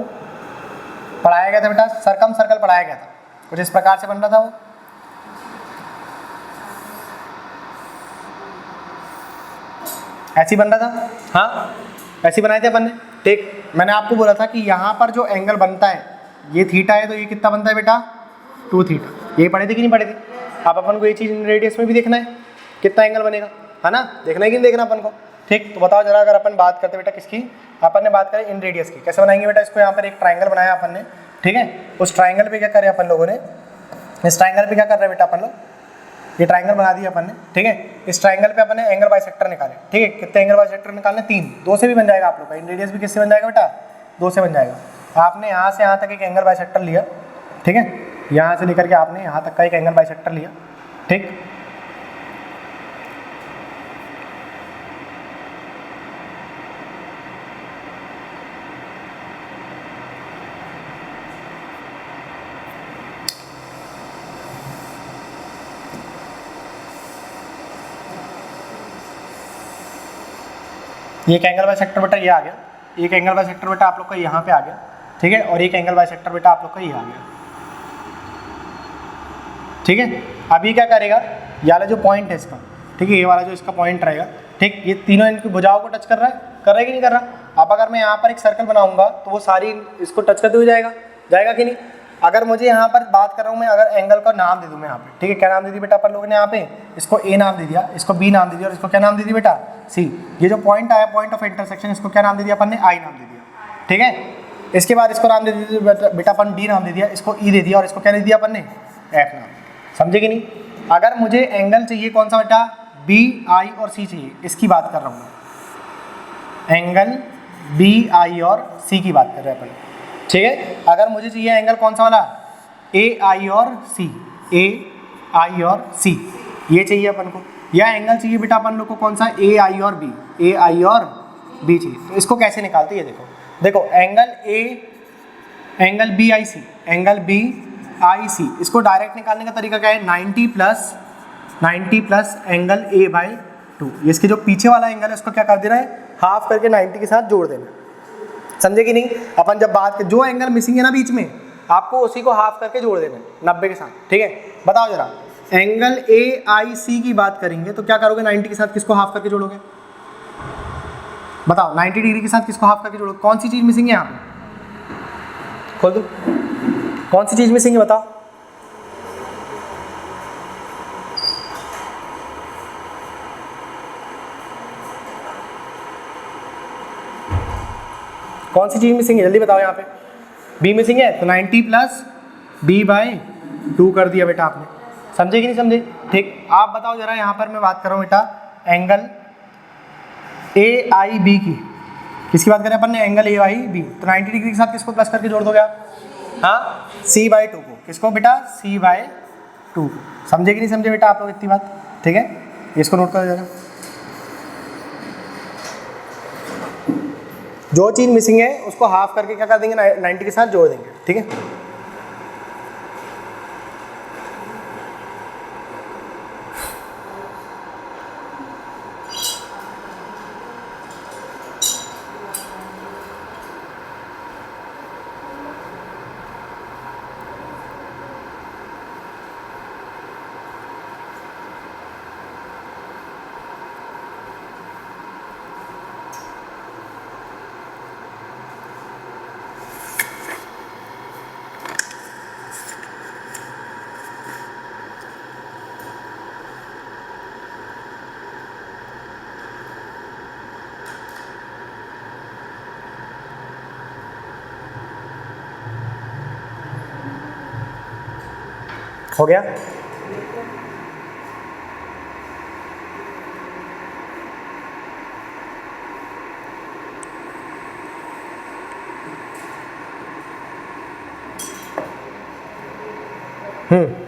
पढ़ाया गया था बेटा, सरकम सर्कल पढ़ाया गया था, कुछ इस प्रकार से बन रहा था वो। ऐसी बन रहा था, हाँ ऐसी बनाए थे अपन ने। ठीक, मैंने आपको बोला था कि यहाँ पर जो एंगल बनता है, ये थीटा है, तो ये कितना बनता है बेटा? 2 थीटा। ये पढ़े थे कि नहीं पढ़े थे? अब अपन को ये चीज़ रेडियस में भी देखना है, कितना एंगल बनेगा, है ना? देखना है कि नहीं देखना अपन को? ठीक, तो बताओ जरा, अगर अपन बात करते बेटा किसकी, अपन ने बात करी इन रेडियस की, कैसे बनाएंगे बेटा इसको? यहाँ पर एक ट्राइंगल बनाया अपन ने, ठीक है? उस ट्राइंगल पे क्या करें अपन लोगों ने, इस ट्राइंगल पे क्या कर रहे हैं बेटा अपन लोग, ये ट्राइंगल बना दिया अपन ने, ठीक है? इस ट्राइंगल पे अपन ने एंगल बाइसेक्टर निकाले, ठीक है? कितने एंगल बाइसेक्टर निकालने? 3। 2 से भी बन जाएगा आप लोग का। इन रेडियस भी किससे बन जाएगा बेटा? 2 से बन जाएगा। आपने यहाँ से यहाँ तक एक एंगल बाइसेक्टर लिया, ठीक है? यहाँ से लेकर के आपने यहाँ तक का एक एंगल बाइसेक्टर लिया, ठीक? एक एंगल बाइसेक्टर बेटा ये आ गया, एक एंगल बाइसेक्टर बेटा आप लोग का यहाँ पे आ गया, ठीक है? और एक एंगल बाइसेक्टर बेटा आप लोग का ये आ गया, ठीक है? अब ये क्या करेगा, ये वाला जो पॉइंट है इसका, ठीक है, ये वाला जो इसका पॉइंट रहेगा, ठीक, ये तीनों इनकी भुजाओं को टच कर रहा है कि नहीं कर रहा? अब अगर मैं यहाँ पर एक सर्कल बनाऊंगा तो वो सारी इसको टच करते हुए जाएगा कि नहीं? अगर मुझे यहाँ पर बात कर रहा हूँ मैं, अगर एंगल का नाम दे दूँ मैं यहाँ पे, ठीक है? क्या नाम दे दी बेटा अपन लोगों ने यहाँ पे? इसको ए नाम दे दिया, इसको बी नाम दे दिया, और इसको क्या नाम दे दिया बेटा? सी। ये जो पॉइंट आया, पॉइंट ऑफ इंटरसेक्शन, इसको क्या नाम दे दिया अपन ने? आई नाम दे दिया, ठीक है? इसके बाद इसको नाम दे दिया बेटा अपन, डी नाम दे दिया, इसको ई दे दिया, और इसको क्या दे दिया अपन ने? एफ नाम। समझे कि नहीं? अगर मुझे एंगल चाहिए कौन सा बेटा? बी, आई और सी चाहिए, इसकी बात कर रहा हूँ मैं। एंगल बी, आई और सी की बात कर रहे हैं अपन, ठीक है? अगर मुझे चाहिए एंगल कौन सा वाला? ए, आई और सी, ए, आई और सी, ये चाहिए अपन को। या एंगल चाहिए बेटा अपन लोग को कौन सा? ए, आई और बी, ए, आई और बी चाहिए। तो इसको कैसे निकालते हैं? देखो angle A, angle B, I, C, angle B, I, C, इसको डायरेक्ट निकालने का तरीका क्या है? 90 प्लस एंगल ए बाई 2। इसके जो पीछे वाला एंगल है उसको क्या कर देना है? हाफ करके 90 के साथ जोड़ देना। समझे कि नहीं? अपन जब बात कर, जो एंगल मिसिंग है ना बीच में, आपको उसी को हाफ करके जोड़ देना है 90 के साथ, ठीक है? बताओ जरा, एंगल ए, आई, सी की बात करेंगे तो क्या करोगे? 90 के साथ किसको हाफ करके जोड़ोगे? बताओ, 90 डिग्री के साथ किसको हाफ करके जोड़ोगे? कौन सी चीज़ मिसिंग है यहाँ पे? खोल दो, कौन सी चीज़ मिसिंग है बताओ? कौन सी चीज़ मिसिंग है? जल्दी बताओ। यहाँ पे बी मिसिंग है, तो 90 प्लस बी बाई 2 कर दिया बेटा आपने। समझे कि नहीं समझे? ठीक, आप बताओ जरा, यहाँ पर मैं बात कर रहा हूँ बेटा एंगल ए, आई, बी की। किसकी बात करें अपन ने? Angle A, I, B. तो 90 डिग्री के साथ किसको प्लस करके जोड़ दोगे आप? हाँ, सी बाई 2 को। किसको बेटा? सी बाई 2 को। समझे कि नहीं समझे बेटा आप लोग इतनी बात? ठीक है, इसको नोट कर जरा। जो चीज़ मिसिंग है उसको हाफ करके क्या कर देंगे, 90 के साथ जोड़ देंगे, ठीक है। हो गया?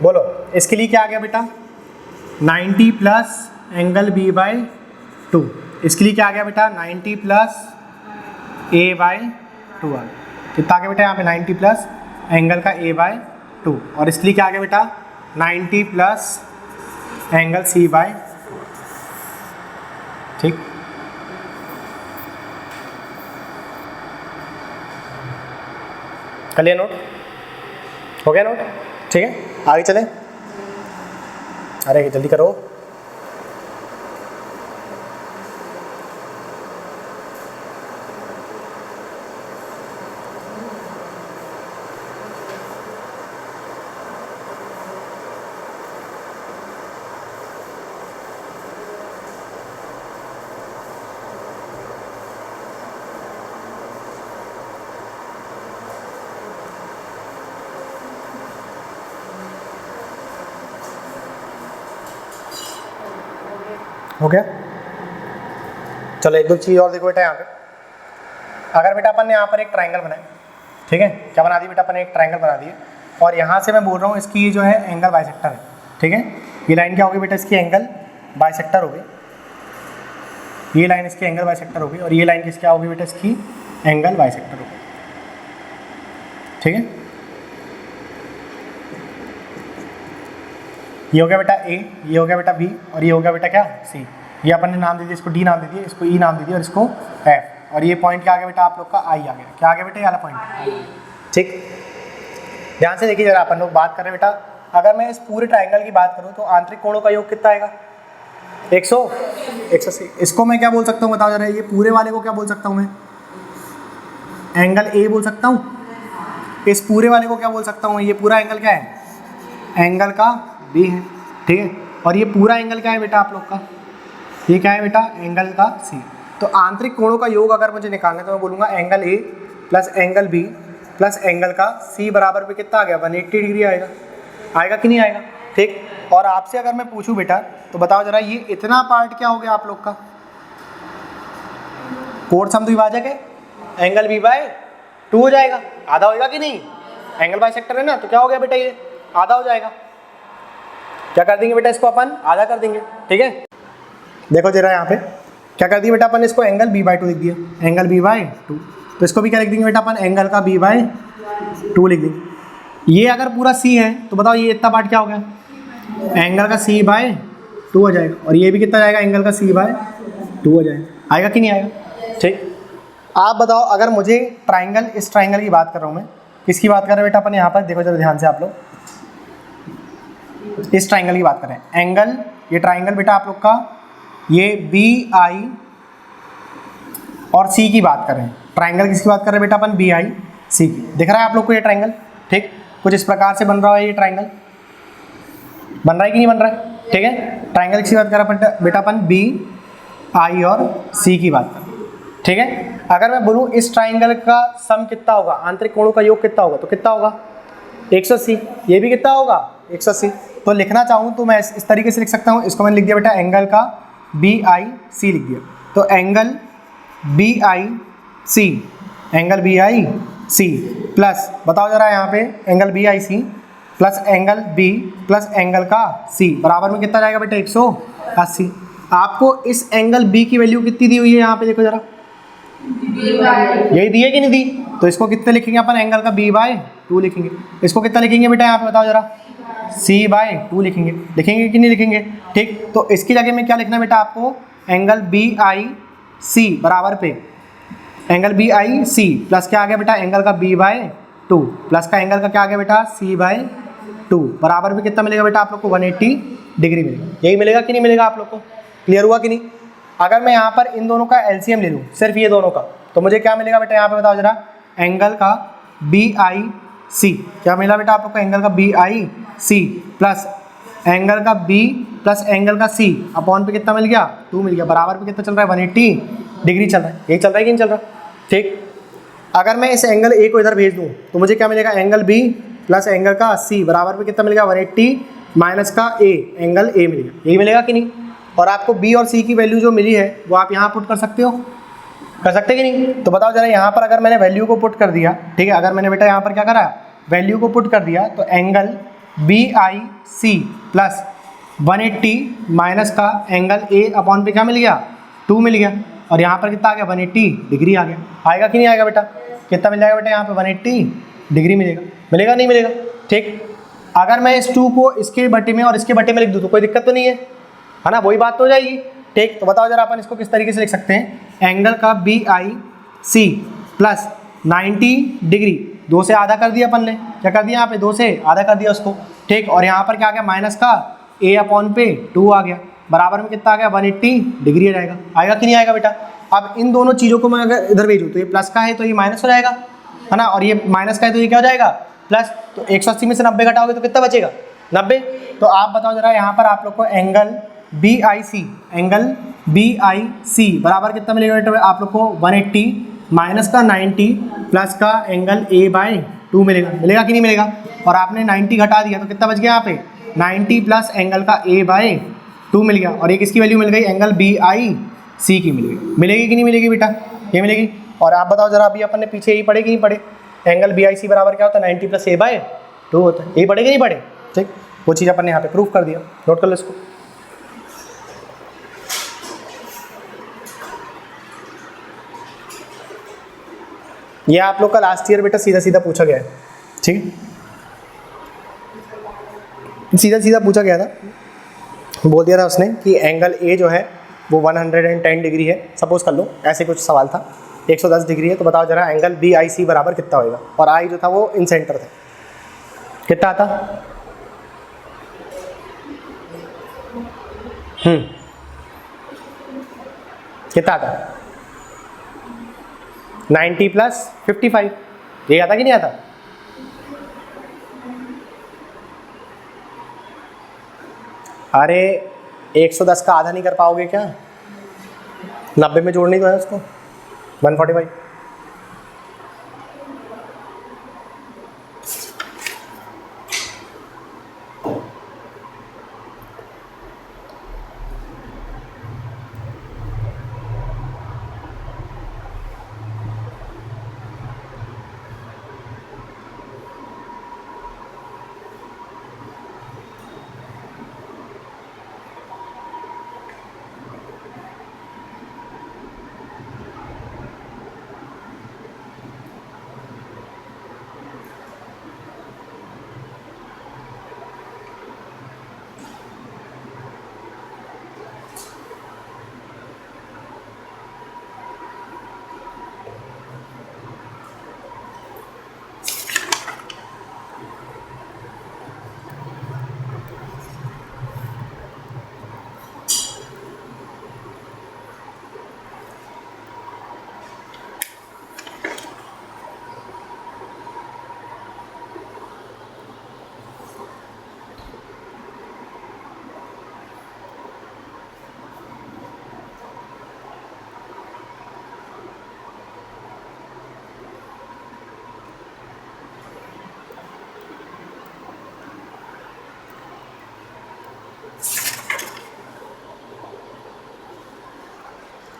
बोलो इसके लिए क्या आ गया बेटा, 90 प्लस एंगल बी बाई 2। इसके लिए क्या आ गया बेटा, 90 प्लस ए बाई 2 आ गया। कितना आ गया बेटा यहाँ पे, 90 प्लस एंगल का ए बाई 2। और इसके लिए क्या आ गया बेटा, 90 प्लस एंगल सी बाई, ठीक। कर लिया नोट? हो गया नोट? ठीक है, आगे चलें। अरे जल्दी करो। हो गया? चलो एक दो चीज़ और देखो बेटा यहाँ पे। अगर बेटा अपन ने यहाँ पर एक ट्रायंगल बनाया, ठीक है, क्या बना दिया बेटा अपन ने, एक ट्रायंगल बना दिया, और यहाँ से मैं बोल रहा हूँ इसकी ये जो है एंगल बाइसेक्टर है, ठीक है। ये लाइन क्या होगी बेटा, इसकी एंगल बाइसेक्टर होगी। ये लाइन इसकी एंगल बाइसेक्टर होगी, और ये लाइन किसकी क्या होगी बेटा, इसकी एंगल बाइसेक्टर होगी, ठीक है। ये हो गया बेटा ए, ये हो गया बेटा बी, और ये हो गया बेटा क्या, सी। ये अपन ने नाम दे दिया, इसको डी नाम दे दिया, इसको ई नाम दे दिया, और इसको एफ। और ये पॉइंट क्या आ गया बेटा आप लोग का, आई आ गया। क्या आ गया बेटा, ये वाला पॉइंट, ठीक। ध्यान से देखिए जरा, अपन लोग बात कर रहे हैं बेटा, अगर मैं इस पूरे ट्रायंगल की बात करूँ तो आंतरिक कोणों का योग कितना आएगा, 180। इसको मैं क्या बोल सकता हूँ बताओ जरा, ये पूरे वाले को क्या बोल सकता हूँ मैं, एंगल ए बोल सकता हूँ। इस पूरे वाले को क्या बोल सकता हूँ, ये पूरा एंगल क्या है, एंगल का बी है, ठीक है। और ये पूरा एंगल क्या है बेटा आप लोग का, ये क्या है बेटा, एंगल का सी। तो आंतरिक कोणों का योग अगर मुझे निकालना है तो मैं बोलूँगा angle A plus angle B plus angle का सी बराबर पे कितना आ गया, 180 डिग्री आएगा। आएगा कि नहीं आएगा, ठीक। और आपसे अगर मैं पूछूं बेटा तो बताओ जरा, ये इतना पार्ट क्या हो गया आप लोग का, कोण समद्विभाजक है, एंगल बी बाय 2 हो जाएगा, आधा होगा कि नहीं, एंगल बाइसेक्टर है ना, तो क्या हो गया बेटा, ये आधा हो जाएगा। क्या कर देंगे बेटा, इसको अपन आधा कर देंगे, ठीक है। देखो जरा यहाँ पे क्या कर दिया बेटा अपन, इसको एंगल बी बाई 2 लिख दिया, एंगल बी बाई 2। तो इसको भी क्या लिख देंगे बेटा अपन, एंगल का बी बाई 2 लिख देंगे। ये अगर पूरा सी है तो बताओ ये इतना पार्ट क्या हो गया, एंगल का सी बाय 2 हो जाएगा। और ये भी कितना जाएगा, एंगल का सी बाय 2 हो जाएगा। आएगा कि नहीं आएगा, ठीक। आप बताओ, अगर मुझे ट्राइंगल, इस ट्राइंगल की बात कर रहा हूँ मैं, किसकी बात कर रहे हैं बेटा अपन यहाँ पर, देखो जरा ध्यान से आप लोग, इस ट्राइंगल की बात करें, एंगल, ये ट्राइंगल बेटा आप लोग का, ये बी आई और सी की बात कर रहे हैं। ट्राइंगल किसकी बात कर रहे हैं बेटा अपन, बी आई सी की। दिख रहा है आप लोग को ये ट्राइंगल, ठीक। कुछ इस प्रकार से बन रहा है ये ट्राइंगल, बन रहा है कि नहीं बन रहा है, ठीक है। ट्राइंगल किसकी बात कर रहे हैं बेटा अपन, बी आई और सी की बात कर रहे हैं, ठीक है। अगर मैं बोलूँ इस ट्राइंगल का सम कितना होगा, आंतरिक कोणों का योग कितना होगा, तो कितना होगा, 180। ये भी कितना होगा, 180। तो लिखना चाहूँ तो मैं इस तरीके से लिख सकता हूँ, इसको मैंने लिख दिया बेटा एंगल का बी आई सी लिख दिया। तो angle B I C, angle B I C plus, बताओ जरा यहाँ पे, angle B I C plus angle B plus angle का सी बराबर में कितना जाएगा बेटा, 180। आपको इस एंगल बी की वैल्यू कितनी दी हुई है यहाँ पे, देखो जरा, यही दी है कि नहीं दी? तो इसको कितने लिखेंगे अपन, एंगल का b/2 लिखेंगे। इसको कितना लिखेंगे बेटा यहाँ पे बताओ जरा, c/2 लिखेंगे। लिखेंगे कि नहीं लिखेंगे? ठीक, तो इसकी जगह में क्या लिखना है बेटा आपको, एंगल BIC बराबर पे एंगल BIC प्लस क्या आ गया बेटा, एंगल का b/2 प्लस का एंगल का क्या आ गया बेटा, c/2 बराबर भी कितना मिलेगा बेटा आप लोग को, 180 डिग्री मिलेगा। यही मिलेगा कि नहीं मिलेगा आप लोग को? क्लियर हुआ कि नहीं? अगर मैं यहाँ पर इन दोनों का एलसीएम ले लूँ, सिर्फ ये दोनों का, तो मुझे क्या मिलेगा बेटा यहाँ पे बताओ जरा, एंगल का BIC क्या मिला बेटा आप लोग को, एंगल का BIC प्लस एंगल का B प्लस एंगल का C अपॉन पे कितना मिल गया, 2 मिल गया। बराबर पे कितना चल रहा है, 180 डिग्री चल रहा है। यही चल रहा है कि नहीं चल रहा? ठीक, अगर मैं इस एंगल A को इधर भेज दूँ तो मुझे क्या मिलेगा, एंगल B प्लस एंगल का C बराबर पे कितना मिलेगा, 180 माइनस का A, एंगल A मिलेगा। यही मिलेगा कि नहीं? और आपको B और C की वैल्यू जो मिली है वो आप यहाँ पुट कर सकते हो, कर सकते कि नहीं? तो बताओ जरा, यहाँ पर अगर मैंने वैल्यू को पुट कर दिया, ठीक है, अगर मैंने बेटा यहाँ पर क्या करा, वैल्यू को पुट कर दिया, तो एंगल BIC प्लस 180 माइनस का एंगल A अपॉन पे क्या मिल गया, 2 मिल गया। और यहाँ पर कितना आ गया, 180 डिग्री आ गया। आएगा कि नहीं आएगा बेटा? कितना मिल जाएगा बेटा यहाँ पे, 180 डिग्री मिलेगा। मिलेगा नहीं मिलेगा? ठीक, अगर मैं इस 2 को इसके बटे में और इसके बटे में लिख दूँ तो कोई दिक्कत तो नहीं है ना? वही बात तो हो जाएगी। ठीक, तो बताओ जरा अपन इसको किस तरीके से लिख सकते हैं, एंगल का BIC प्लस 90 डिग्री, 2 से आधा कर दिया अपन ने, क्या कर दिया यहाँ पे, 2 से आधा कर दिया उसको। ठीक, और यहाँ पर क्या आ गया, माइनस का A अपॉन पे 2 आ गया, बराबर में कितना आ गया, 180 डिग्री आ जाएगा। आएगा कि नहीं आएगा बेटा? अब इन दोनों चीज़ों को मैं अगर इधर भेजूँ तो ये प्लस का है तो ये माइनस हो जाएगा, है ना, और ये माइनस का है तो ये क्या हो जाएगा, प्लस। तो 180 में से 90 घटाओगे तो कितना बचेगा, 90। तो आप बताओ जरा, यहाँ पर आप लोग को एंगल BIC बराबर कितना मिलेगा बेटा आप लोग को, 180 माइनस का 90 प्लस का एंगल A/2 मिलेगा। मिलेगा कि नहीं मिलेगा? और आपने 90 घटा दिया तो कितना बच गया यहाँ पे, 90 प्लस एंगल का A/2 मिल गया। और एक इसकी वैल्यू मिल गई, एंगल BIC की मिल गई। मिलेगी कि नहीं मिलेगी बेटा? ये मिलेगी। और आप बताओ जरा, अभी अपन ने पीछे यही पढ़े कि नहीं पढ़े, एंगल BIC बराबर क्या होता है, 90 प्लस A/2 होता है। यही पढ़े कि नहीं पढ़े? ठीक, वो चीज़ अपन ने यहाँ पे प्रूफ कर दिया, नोट कर लो इसको। ये आप लोग का लास्ट ईयर बेटा सीधा सीधा पूछा गया है। ठीक, सीधा सीधा पूछा गया था, बोल दिया था उसने कि एंगल A जो है वो 110 डिग्री है, सपोज कर लो, ऐसे कुछ सवाल था, 110 डिग्री है। तो बताओ जरा, एंगल BIC बराबर कितना होएगा, और I जो था वो इन सेंटर था, कितना आता, कितना आता, 90 प्लस 55, ये आता कि नहीं आता? अरे 110 का आधा नहीं कर पाओगे क्या, 90 में जोड़नी तो है उसको, 145।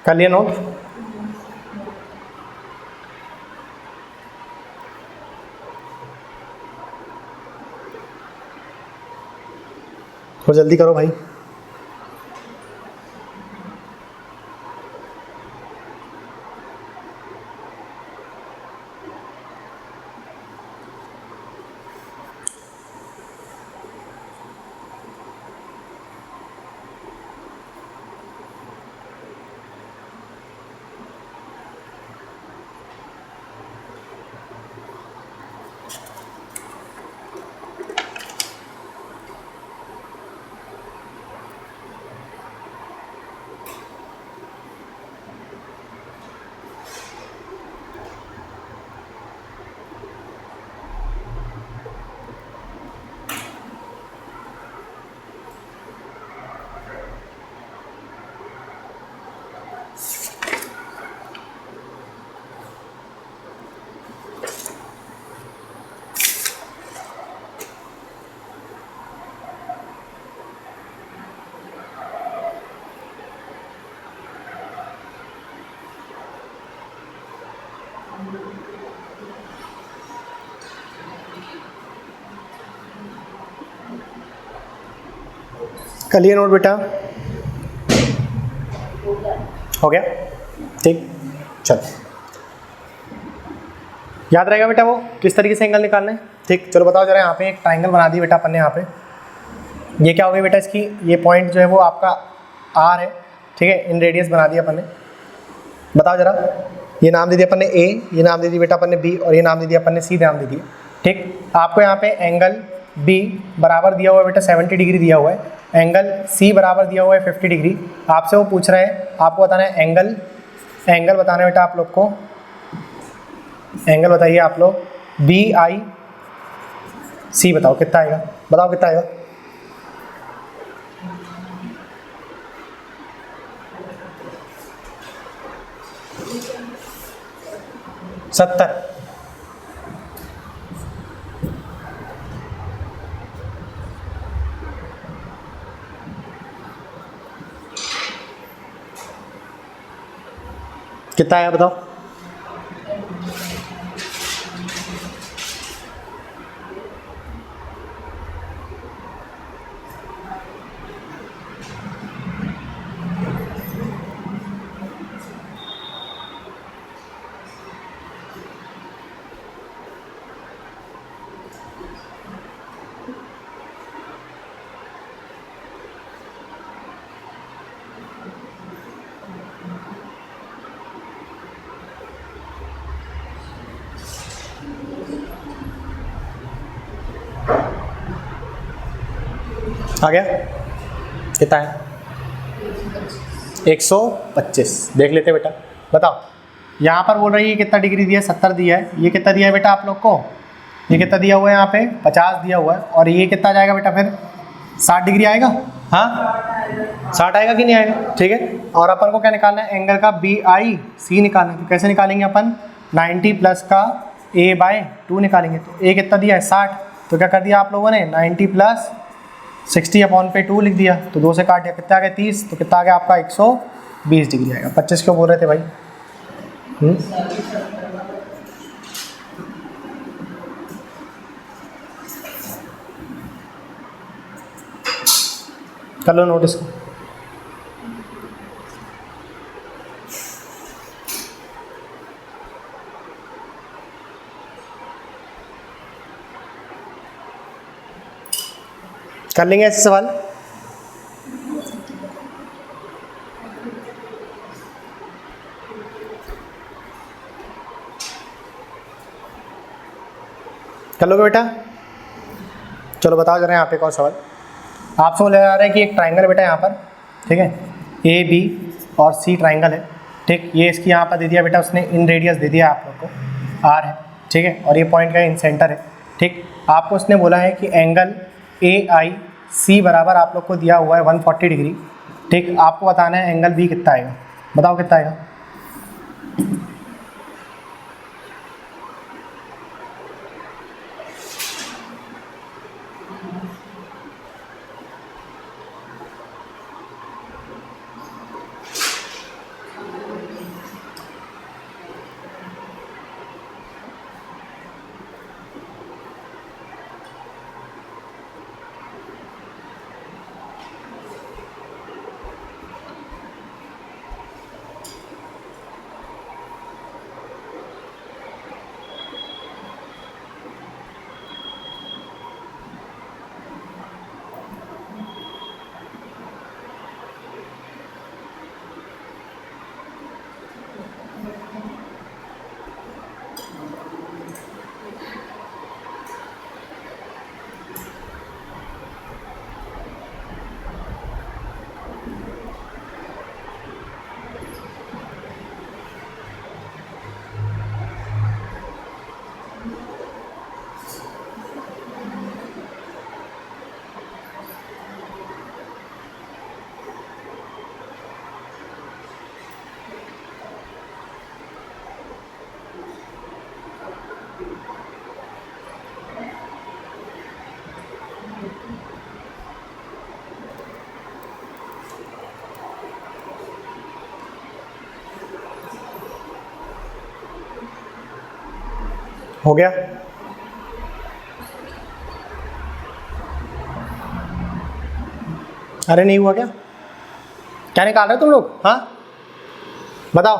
कर लिया नोट? तो जल्दी करो भाई। कर लिए नोट बेटा? हो गया, ठीक। चलो याद रहेगा बेटा वो किस तरीके से एंगल निकालना है, ठीक। चलो बताओ जरा, यहाँ पे एक ट्राइंगल बना दी बेटा अपन ने। यहाँ पे ये क्या हो गई बेटा, इसकी ये पॉइंट जो है वो आपका आर है, ठीक है। इन रेडियस बना दिया अपन ने। बताओ जरा, ये नाम दे दिया अपन ने ए, ये नाम दे दी बेटा अपन ने बी, और ये नाम दे दिया अपन ने सी नाम दे दिया, ठीक। आपको यहाँ पे एंगल बी बराबर दिया हुआ है बेटा 70 डिग्री दिया हुआ है, एंगल सी बराबर दिया हुआ है 50 डिग्री। आपसे वो पूछ रहे हैं, आपको बताना है एंगल बताना है बेटा आप लोग को। एंगल बताइए आप लोग, बी आई सी, बताओ कितना आएगा, बताओ कितना आएगा? सत्तर। कितना आया बताओ? आ गया? कितना है? 125। देख लेते बेटा, बताओ। यहाँ पर बोल रही है कितना डिग्री दिया है, 70 दिया है। ये कितना दिया है बेटा आप लोग को? ये कितना दिया हुआ है यहाँ पे? 50 दिया हुआ है। और ये कितना जाएगा बेटा फिर? 60 डिग्री आएगा। हाँ 60 आएगा कि नहीं आएगा, ठीक है। और अपन को क्या निकालना है? एंगल का बी आई सी निकालना है। तो कैसे निकालेंगे अपन? 90 प्लस का a/2 निकालेंगे। तो a कितना दिया है? 60। तो क्या कर दिया आप लोगों ने? 90 प्लस 60/2 लिख दिया। तो 2 से काट दिया, कितना आ गया? 30। तो कितना आ गया आपका? 120 डिग्री आएगा। 25 क्यों बोल रहे थे भाई? कर लो नोटिस को। कर लेंगे ऐसे सवाल? कर लोगे बेटा? चलो बताओ जरा यहाँ पे एक और सवाल। आपसे बोला जा रहा है कि एक ट्राइंगल बेटा यहाँ पर, ठीक है, ए बी और सी ट्राइंगल है, ठीक। ये इसकी यहाँ पर दे दिया बेटा उसने, इन रेडियस दे दिया आप लोग को, आर है, ठीक है। और ये पॉइंट का इन सेंटर है, ठीक। आपको उसने बोला है कि एंगल ए आई सी बराबर आप लोग को दिया हुआ है 140 डिग्री, ठीक। आपको बताना है एंगल बी कितना आएगा, बताओ कितना आएगा? हो गया? अरे नहीं हुआ क्या? क्या निकाल रहे हो तुम लोग? हाँ बताओ।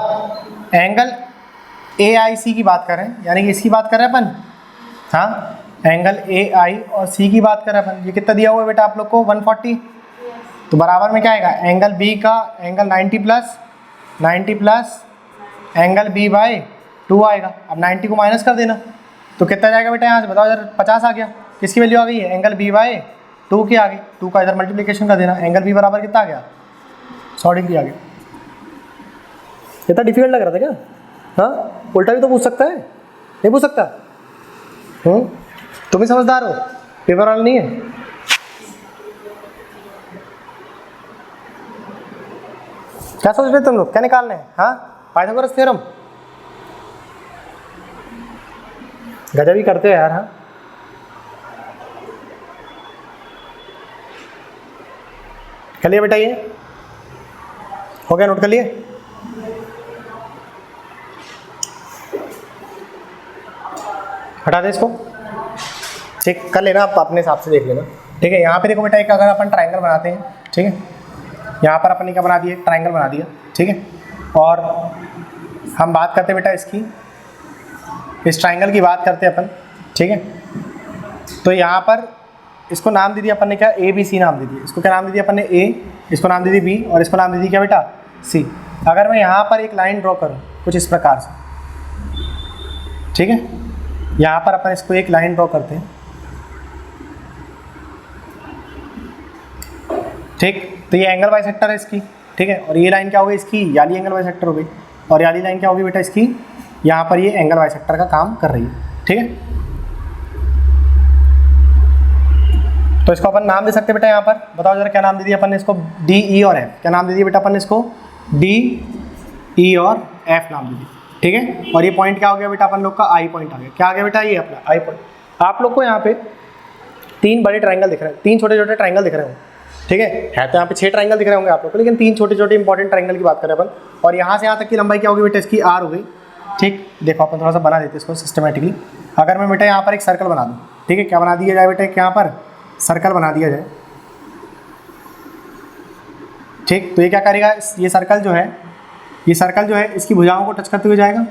एंगल ए आई सी की बात कर रहे हैं, यानी कि इसकी बात कर रहे हैं अपन। हाँ एंगल ए आई और सी की बात कर रहे हैं अपन। ये कितना दिया हुआ है बेटा आप लोग को? 140। तो बराबर में क्या आएगा? एंगल बी का angle 90 plus angle B by 2 आएगा। अब 90 को माइनस कर देना तो कितना जाएगा बेटा यहाँ से? बताओ इधर 50 आ गया। किसकी वैल्यू आ गई है? एंगल बी बाई 2 की आ गई। 2 का इधर मल्टीप्लिकेशन कर देना। एंगल बी बराबर कितना आ गया? 100 डिग्री आ गया। इतना डिफिकल्ट लग रहा था क्या? हाँ उल्टा भी तो पूछ सकता है, नहीं पूछ सकता? तुम ही समझदार हो, पेपर वाला नहीं है। क्या सोच रहे तुम लोग? क्या निकालना है? हाँ पाइथागोरस थ्योरम। गजब ही करते हो यार। हाँ कर लिया बेटा? ये हो गया? नोट कर लिए? हटा दे इसको। ठीक कर लेना, आप अपने हिसाब से देख लेना। ठीक है यहाँ पे देखो बेटा, एक अगर अपन ट्रायंगल बनाते हैं, ठीक है, यहाँ पर अपन ने क्या बना दिया? ट्रायंगल बना दिया, ठीक है। और हम बात करते हैं बेटा इसकी, इस ट्रायंगल की बात करते हैं अपन, ठीक है। तो यहाँ पर इसको नाम दे दिया अपन ने क्या? ए बी सी नाम दे दिया। इसको क्या नाम दे दिया अपन ने? ए। इसको नाम दे दी बी और इसको नाम दे दी क्या बेटा? सी। अगर मैं यहाँ पर एक लाइन ड्रॉ करूँ कुछ इस प्रकार से, ठीक है, यहाँ पर अपन इसको एक लाइन ड्रॉ करते हैं, ठीक। तो ये एंगल बाइसेक्टर है इसकी, ठीक है। और ये लाइन क्या हो गई इसकी? याली एंगल बाइसेक्टर हो गई। और याली लाइन क्या होगी बेटा इसकी? यहाँ पर ये एंगल बाइसेक्टर का काम कर रही है, ठीक है। तो इसको अपन नाम दे सकते हैं बेटा यहाँ पर। बताओ जरा क्या नाम दे दिया अपन ने इसको? डी ई और एफ। क्या नाम दे दिया बेटा अपन ने इसको? डी ई और एफ नाम दे दिया, ठीक है। और ये पॉइंट क्या हो गया बेटा अपन लोग का? आई पॉइंट आ गया। क्या आ गया बेटा? ये अपना आई पॉइंट। आप लोग को यहाँ पे 3 बड़े ट्रायंगल दिख रहे हैं, 3 छोटे छोटे ट्रायंगल दिख रहे हैं, ठीक है तो यहाँ पे 6 ट्रायंगल दिख रहे होंगे आप लोग को, लेकिन 3 छोटे छोटे इंपॉर्टेंट ट्रायंगल की बात करें अपन। और यहाँ से यहाँ तक की लंबाई क्या होगी बेटा इसकी? आर हो गई, ठीक। देखो अपन थोड़ा सा बना देते हैं इसको सिस्टमेटिकली। अगर मैं बेटा यहाँ पर एक सर्कल बना दूँ, ठीक है, क्या बना दिया जाए बेटा? यहाँ पर सर्कल बना दिया जाए, ठीक। तो ये क्या करेगा? ये सर्कल जो है, ये सर्कल जो है इसकी भुजाओं को टच करते हुए जाएगा,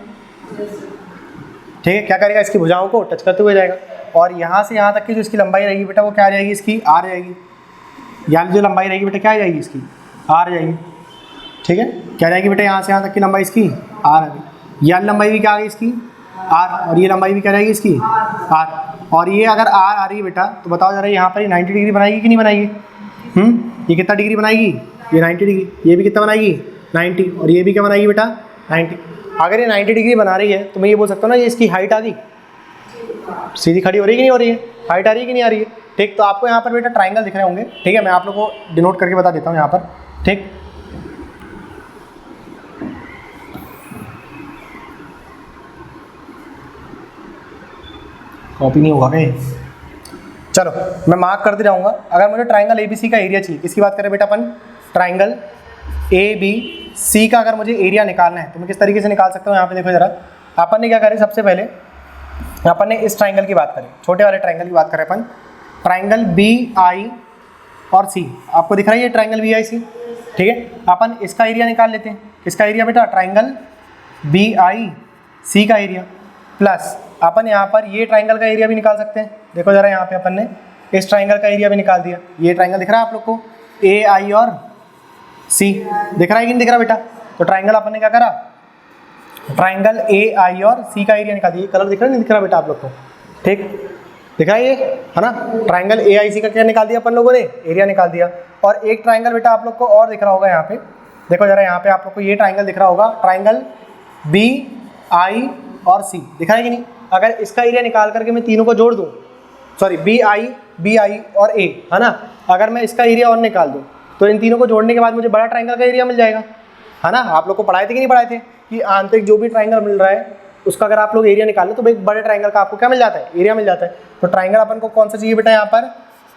ठीक है। क्या करेगा? इसकी भुजाओं को टच करते हुए जाएगा। और यहाँ से यहाँ तक की जो इसकी लंबाई रहेगी बेटा वो क्या आ जाएगी? इसकी आर जाएगी। यानी जो लंबाई रहेगी बेटा क्या आ जाएगी? इसकी आर जाएगी, ठीक है। क्या जाएगी बेटा? यहाँ से यहाँ तक की लंबाई इसकी आर आ गई। यानी लंबाई भी क्या आ गई इसकी? आर। और ये लंबाई भी क्या रहेगी इसकी? आर। और ये अगर आर आ रही है बेटा तो बताओ जरा यहाँ पर ये 90 डिग्री बनाएगी कि नहीं बनाएगी? ये कितना डिग्री बनाएगी? ये 90 डिग्री। ये भी कितना बनाएगी? 90। और ये भी क्या बनाएगी बेटा? 90। अगर ये 90 डिग्री बना रही है तो मैं ये बोल सकता हूँ ना ये इसकी हाइट आ गई, सीधी खड़ी हो रही है कि नहीं हो रही है? हाइट आ रही है कि नहीं आ रही है? ठीक। तो आपको यहाँ पर बेटा ट्रायंगल दिख रहे होंगे, ठीक है। मैं आप लोगों को डिनोट करके बता देता हूँ यहाँ पर, ठीक। कॉपी नहीं होगा क्या? चलो मैं मार्क करते जाऊँगा। अगर मुझे ट्रायंगल ए बी सी का एरिया चाहिए, किसकी बात करें बेटा अपन? ट्रायंगल ए बी सी का अगर मुझे एरिया निकालना है तो मैं किस तरीके से निकाल सकता हूँ? यहाँ पे देखो जरा, अपन ने क्या करें? सबसे पहले अपन ने इस ट्रायंगल की बात करें, छोटे वाले ट्रायंगल की बात करें अपन, ट्रायंगल बी आई और सी। आपको दिख रहा है ये ट्रायंगल बी आई सी, ठीक है। अपन इसका एरिया निकाल लेते हैं। किसका एरिया बेटा? ट्रायंगल बी आई सी का एरिया। प्लस अपन यहाँ पर ये ट्रायंगल का एरिया भी निकाल सकते हैं। देखो जरा यहाँ पे अपन ने इस ट्रायंगल का एरिया भी निकाल दिया। ये ट्रायंगल दिख रहा है आप लोग को? ए आई और सी दिख रहा है कि नहीं दिख रहा बेटा? तो ट्रायंगल अपन ने क्या करा? ट्रायंगल ए आई और सी का एरिया निकाल दिया। कलर दिख रहा है नहीं दिख रहा बेटा आप लोग को? ठीक दिख रहा है ये, है ना? ट्रायंगल ए आई सी का क्या निकाल दिया अपन लोगों ने? एरिया निकाल दिया। और एक ट्रायंगल बेटा आप लोग को और दिख रहा होगा यहाँ पे, देखो जरा यहाँ पे आप लोग को ये ट्रायंगल दिख रहा होगा, ट्रायंगल बी आई और सी दिख रहा है कि नहीं? अगर इसका एरिया निकाल करके मैं तीनों को जोड़ दूँ, सॉरी बी आई और ए, है ना, अगर मैं इसका एरिया और निकाल दूँ तो इन तीनों को जोड़ने के बाद मुझे बड़ा ट्रायंगल का एरिया मिल जाएगा, है ना? आप लोग को पढ़ाए थे कि नहीं पढ़ाए थे कि आंतरिक जो भी ट्रायंगल मिल रहा है उसका अगर आप लोग एरिया निकालें तो एक बड़े ट्रायंगल का आपको क्या मिल जाता है? एरिया मिल जाता है। तो ट्रायंगल अपन को कौन सा चाहिए बेटा? यहाँ पर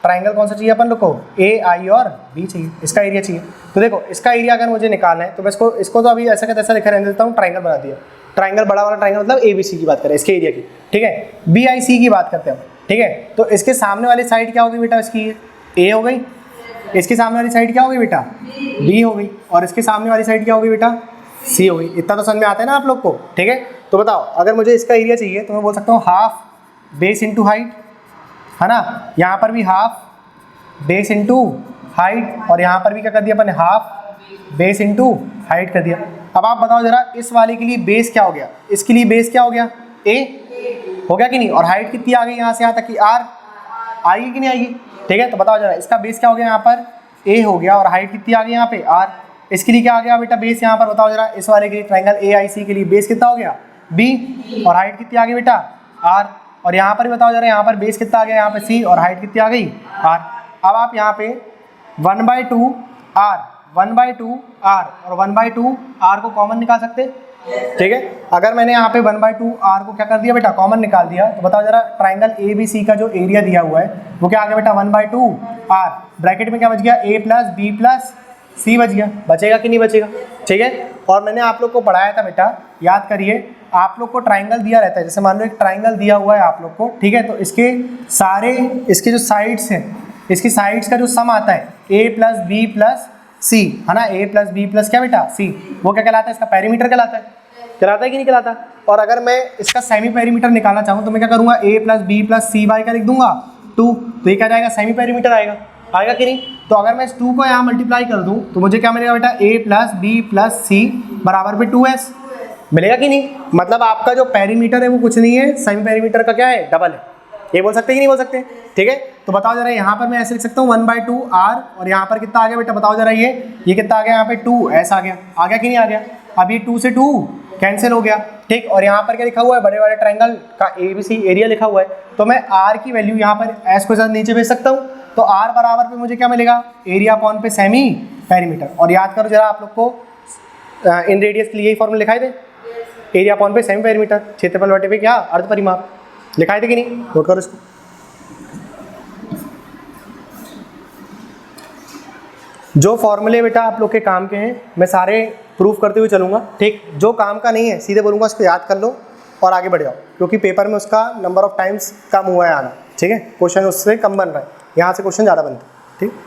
ट्रायंगल कौन सा चाहिए अपन लोग को? ए आई और बी चाहिए, इसका एरिया चाहिए। तो देखो इसका एरिया अगर मुझे निकालना है तो मैं इसको तो अभी ऐसा का तैसा लिखा रहने देता हूँ, ट्रायंगल बना दिया। ट्रायंगल बड़ा वाला ट्रायंगल मतलब ए बी सी की बात करें, इसके एरिया की, ठीक है। बी आई सी की बात करते हैं, ठीक है। तो इसके सामने वाली साइड क्या होगी बेटा? इसकी ए हो गई, इसके सामने वाली साइड क्या होगी बेटा, बी हो गई, और इसके सामने वाली साइड क्या होगी बेटा, सी हो गई। इतना तो समझ में आता है ना आप लोग को, ठीक है। तो बताओ अगर मुझे इसका एरिया चाहिए तो मैं बोल सकता हूँ हाफ बेस इंटू हाइट, है ना। यहाँ पर भी हाफ बेस इंटू हाइट, और यहाँ पर भी क्या कर दिया अपन ने, हाफ बेस इंटू हाइट कर दिया। अब आप बताओ जरा इस वाले के लिए बेस क्या हो गया, इसके लिए बेस क्या हो गया, ए हो गया कि नहीं, और हाइट कितनी आ गई यहाँ से यहाँ तक की, आर आएगी कि नहीं आएगी, ठीक है। तो बताओ जरा इसका बेस क्या हो गया, यहाँ पर ए हो गया, और हाइट कितनी आ गई यहाँ पे, आर। इसके लिए क्या आ गया बेटा बेस, यहाँ पर बताओ जरा इस वाले के लिए ट्रायंगल ए आई सी के लिए बेस कितना हो गया, बी, और हाइट कितनी आ गई बेटा, आर। और यहाँ पर भी बताओ जरा, यहाँ पर बेस कितना आ गया, यहाँ पे सी, और हाइट कितनी आ गई, आर। अब आप यहाँ पे 1/2 आर, 1/2 आर और 1/2 आर को कॉमन निकाल सकते, ठीक है। अगर मैंने यहाँ पे 1/2 आर को क्या कर दिया बेटा, कॉमन निकाल दिया, तो बताओ जरा ट्राइंगल ए बी सी का जो एरिया दिया हुआ है वो क्या आ गया बेटा, 1/2 आर, ब्रैकेट में क्या बच गया, ए प्लस बी प्लस सी बच गया, बचेगा कि नहीं बचेगा, ठीक है। और मैंने आप लोग को पढ़ाया था बेटा, याद करिए, आप लोग को ट्राइंगल दिया रहता है, जैसे मान लो एक ट्राइंगल दिया हुआ है आप लोग को, ठीक है, तो इसके सारे इसके जो साइड्स हैं, इसकी साइड्स का जो सम आता है ए प्लस बी प्लस सी, है ना, ए प्लस बी प्लस क्या बेटा सी, वो क्या कहलाता है, इसका पेरीमीटर कहलाता है, कहलाता है कि नहीं कहलाता। और अगर मैं इसका सेमी पेरीमीटर निकालना चाहूँ तो मैं क्या करूँगा, ए प्लस बी प्लस सी वाई का लिख दूंगा 2, तो ये क्या जाएगा, सेमी पेरीमीटर आएगा, आएगा कि नहीं। तो अगर मैं इस 2 को यहाँ मल्टीप्लाई कर दूँ तो मुझे क्या मिलेगा बेटा, ए प्लस बी प्लस सी बराबर पे 2s मिलेगा कि नहीं। मतलब आपका जो पेरीमीटर है वो कुछ नहीं है, सेमी पेरीमीटर का क्या है, डबल है। ये बोल सकते हैं कि नहीं बोल सकते, ठीक है। तो बताओ जरा यहाँ पर मैं ऐसे लिख सकता हूँ 1/2 आर, और यहाँ पर कितना आ गया बेटा, बताओ जरा ये कितना आ गया, यहाँ पे 2s आ गया कि नहीं आ गया। अब ये 2 से 2 कैंसिल हो गया, ठीक। और यहाँ पर क्या लिखा हुआ है, बड़े वाले ट्रायंगल का ABC एरिया लिखा हुआ है, तो मैं r की वैल्यू यहाँ पर s को साथ नीचे भेज सकता हूँ, तो r बराबर पे मुझे क्या मिलेगा, एरिया अपॉन पे सेमी पेरीमीटर। और याद करो जरा आप लोग को इन रेडियस के लिए यही फॉर्मूला लिखाई दे, एरिया अपॉन पे सेमी पेरीमीटर, क्षेत्रफल बटे पे क्या, अर्ध परिमाप, लिखाई दे कि नहीं, नोट करो इसको। जो फॉर्मूले बेटा आप लोग के काम के हैं मैं सारे प्रूफ करते हुए चलूँगा, ठीक। जो काम का नहीं है सीधे बोलूँगा उसको याद कर लो और आगे बढ़ जाओ, क्योंकि पेपर में उसका नंबर ऑफ टाइम्स कम हुआ है आना, ठीक है, क्वेश्चन उससे कम बन रहा है, यहाँ से क्वेश्चन ज़्यादा बनता है, ठीक।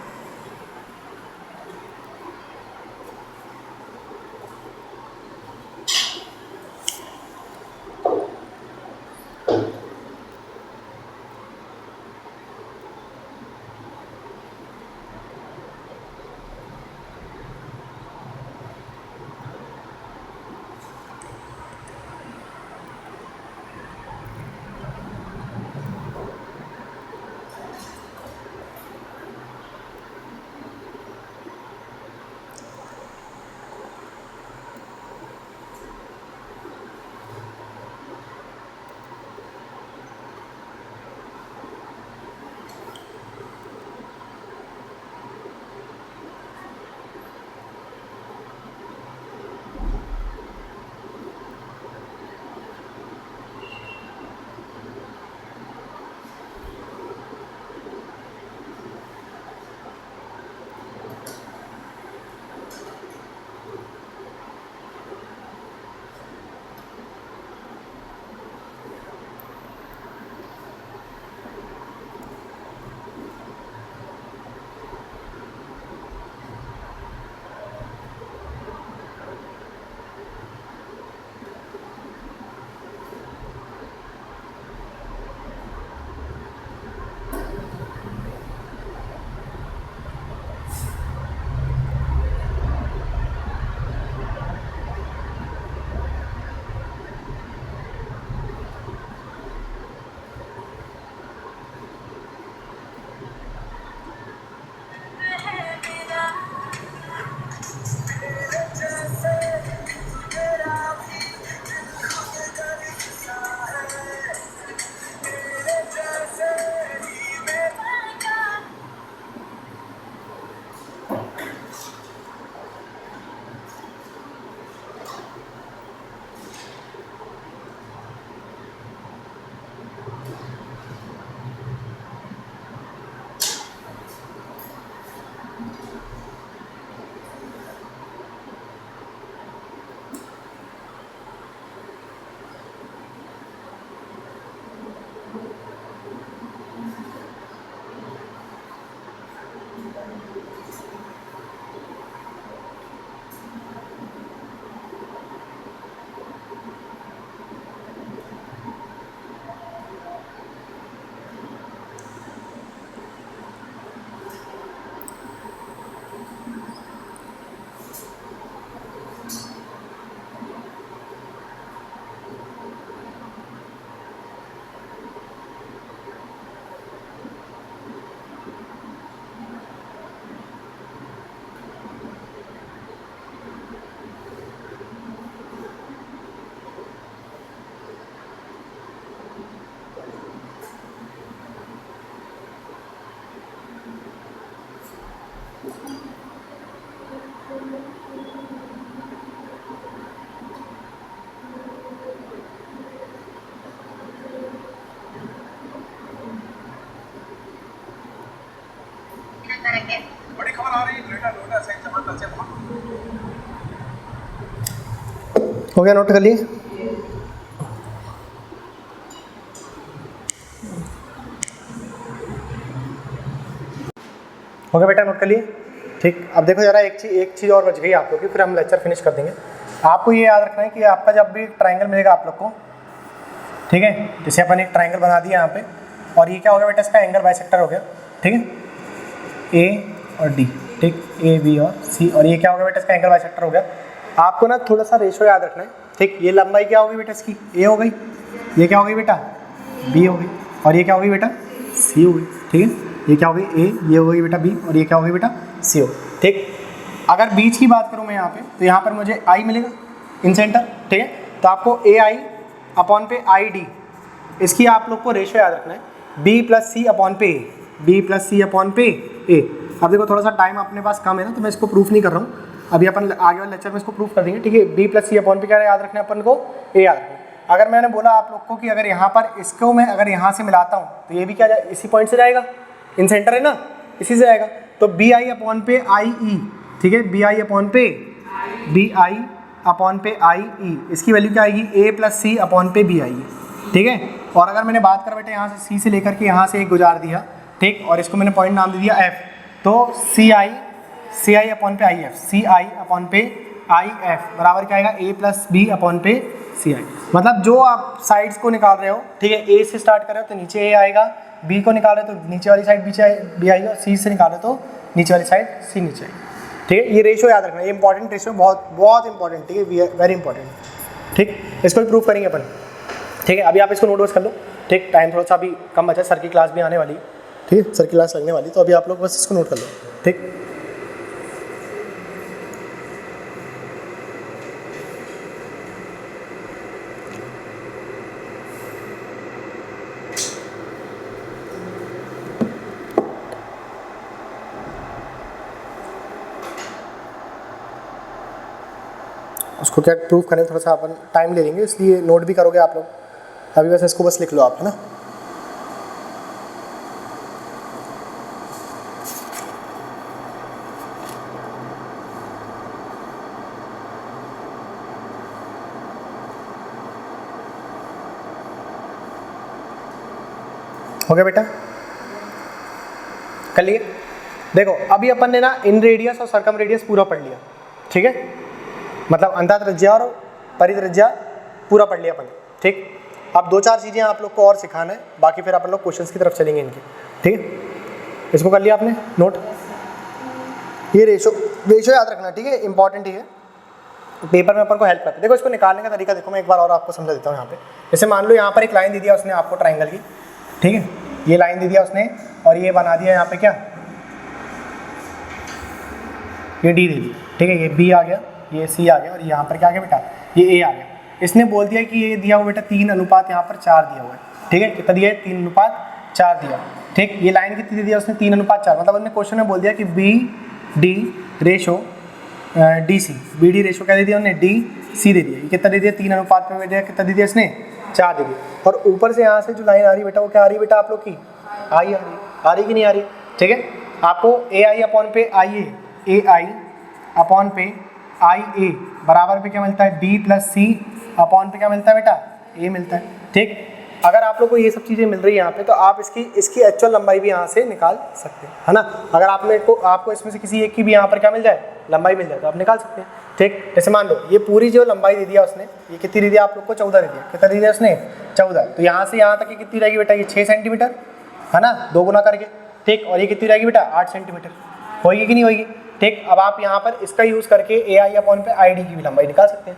बड़ी खबर आ रही है, ग्रेटर नोएडा सहित तमाम राज्य में। हो गया, नोट कर लिए? हो गया बेटा, नोट कर लिए? ठीक। अब देखो जरा, एक चीज़ और बच गई आप लोग की, फिर हम लेक्चर फिनिश कर देंगे। आपको ये याद रखना है कि आपका जब भी ट्राइंगल मिलेगा आप लोग को, ठीक है, जैसे अपन एक ट्राइंगल बना दिया यहाँ पे, और ये क्या हो गया बेटा, इसका एंगल बाइसेक्टर हो गया, ठीक है, ए और डी, ठीक, ए बी और सी, और ये क्या हो गया बेटा, इसका एंगल बाइसेक्टर हो गया। आपको ना थोड़ा सा रेशो याद रखना है, ठीक। ये लंबाई क्या होगी बेटा इसकी, ए हो गई, ये क्या हो गई बेटा, बी हो गई, और ये क्या हो गई बेटा, सी हो गई, ठीक है। ये क्या हो गई, ए, ये हो गई बेटा बी, और ये क्या हो गई बेटा, सी हो गई, ठीक। अगर बीच की बात करूँ मैं यहाँ पे, तो यहाँ पर मुझे आई मिलेगा इन सेंटर, ठीक है। तो आपको ए आई अपॉन पे आई डी, इसकी आप लोग को रेशो याद रखना है, बी प्लस सी अपॉन पे ए, बी प्लस सी अपॉन पे ए। अब देखो थोड़ा सा टाइम अपने पास कम है ना, तो मैं इसको प्रूफ नहीं कर रहा हूँ, अभी अपन आगे वाले लेक्चर में इसको प्रूफ कर देंगे, ठीक है। बी प्लस सी अपॉन पे क्या याद रखना है अपन को, ए याद रखना है। अगर मैंने बोला आप लोग को कि अगर यहाँ पर इसको मैं अगर यहाँ से मिलाता हूँ तो ये भी क्या जाए, इसी पॉइंट से जाएगा, इन सेंटर है ना, इसी से जाएगा। तो बी आई अपॉन पे आई ई, ठीक है, बी आई अपॉन पे बी आई अपॉन पे आई ई, इसकी वैल्यू क्या आएगी, ए प्लस सी अपॉन पे बी आई, ठीक है। और अगर मैंने बात कर बेटा यहाँ से सी से लेकर के यहाँ से एक गुजार दिया, ठीक, और इसको मैंने पॉइंट नाम दे दिया एफ, तो सी आई अपॉन पे I F, C I upon पे आई एफ बराबर क्या आएगा, ए प्लस बी अपॉन पे सी आई। मतलब जो आप साइड्स को निकाल रहे हो, ठीक है, ए से स्टार्ट कर रहे हो तो नीचे ए आएगा, बी को निकाल रहे हो तो नीचे वाली साइड बी आएगा, सी से निकाल रहे हो तो नीचे वाली साइड सी नीचे आएगी, ठीक है। ये रेशो याद रखना है, ये इंपॉर्टेंट रेशो, बहुत बहुत इंपॉर्टेंट, ठीक है, वेरी इंपॉर्टेंट, ठीक। इसको भी प्रूफ करेंगे अपन, ठीक है। अभी आप इसको नोट कर लो, ठीक, टाइम थोड़ा सा अभी कम बचा, सर की क्लास भी आने वाली, ठीक है, सर की क्लास लगने वाली, तो अभी आप लोग बस इसको नोट कर लो, ठीक। उसको क्या प्रूफ करें, थोड़ा सा अपन टाइम ले लेंगे, इसलिए नोट भी करोगे आप लोग, अभी वैसे इसको बस लिख लो आप, है ना। हो गया बेटा, कर लिए? देखो अभी अपन ने ना इन रेडियस और सर्कम रेडियस पूरा पढ़ लिया, ठीक है, मतलब अंतःत्रिज्या और परित्रिज्या पूरा पढ़ लिया अपन, ठीक। अब दो चार चीज़ें आप लोग को और सिखाना है, बाकी फिर अपन लोग क्वेश्चंस की तरफ चलेंगे इनके, ठीक है। इसको कर लिया आपने नोट, ये रेशो याद रखना, ठीक है, इंपॉर्टेंट ही है, पेपर में अपन को हेल्प करता है। देखो इसको निकालने का तरीका देखो, मैं एक बार और आपको समझा देता हूँ। यहाँ पे जैसे मान लो यहाँ पर एक लाइन दे दिया उसने आपको ट्राइंगल की, ठीक है, ये लाइन दे दिया उसने और ये बना दिया यहाँ पे क्या, ये डी दे दी, ठीक है, ये बी आ गया, ये सी आ गया, और यहाँ पर क्या आ गया बेटा, ये ए आ गया। इसने बोल दिया कि ये दिया हुआ बेटा 3:4 यहाँ पर 4 दिया हुआ है, ठीक है, कितना दिया है, 3:4 दिया, ठीक। ये लाइन कितनी दे दिया उसने, 3:4, मतलब उन्होंने क्वेश्चन में बोल दिया कि B D ratio D C, B D ratio क्या दे दिया उन्होंने, डी सी दे दिया। ये कितना दे दिया, 3:5 में दिया, कितना दे दिया इसने, 4 दे दिया। और ऊपर से यहाँ से जो लाइन आ रही है बेटा, वो क्या आ रही है बेटा आप लोग की, आई आ रही कि नहीं आ रही, ठीक है। आपको ए आई अपॉन पे आई ए आई अपॉन पे आई ए बराबर पे क्या मिलता है, बी प्लस सी अपॉन पे क्या मिलता है बेटा, ए मिलता है, ठीक। अगर आप लोग को ये सब चीज़ें मिल रही है यहाँ पे, तो आप इसकी एक्चुअल लंबाई भी यहाँ से निकाल सकते हैं, है ना। अगर आपको इसमें से किसी एक की भी यहाँ पर क्या मिल जाए, लंबाई मिल जाए, तो आप निकाल सकते हैं, ठीक। जैसे मान लो ये पूरी जो लंबाई दे दिया उसने, ये कितनी दे दिया आप लोग को, 14 दे दिया, कितना दे दिया उसने, 14। तो यहाँ से यहाँ तक ये कितनी रहेगी बेटा, ये 6 सेंटीमीटर, है ना, 2 गुना करके, ठीक। और ये कितनी रहेगी बेटा, 8 सेंटीमीटर, होगी कि नहीं होगी, ठीक। अब आप यहाँ पर इसका यूज़ करके ए आई अपॉन पे आई डी की भी लंबाई निकाल सकते हैं,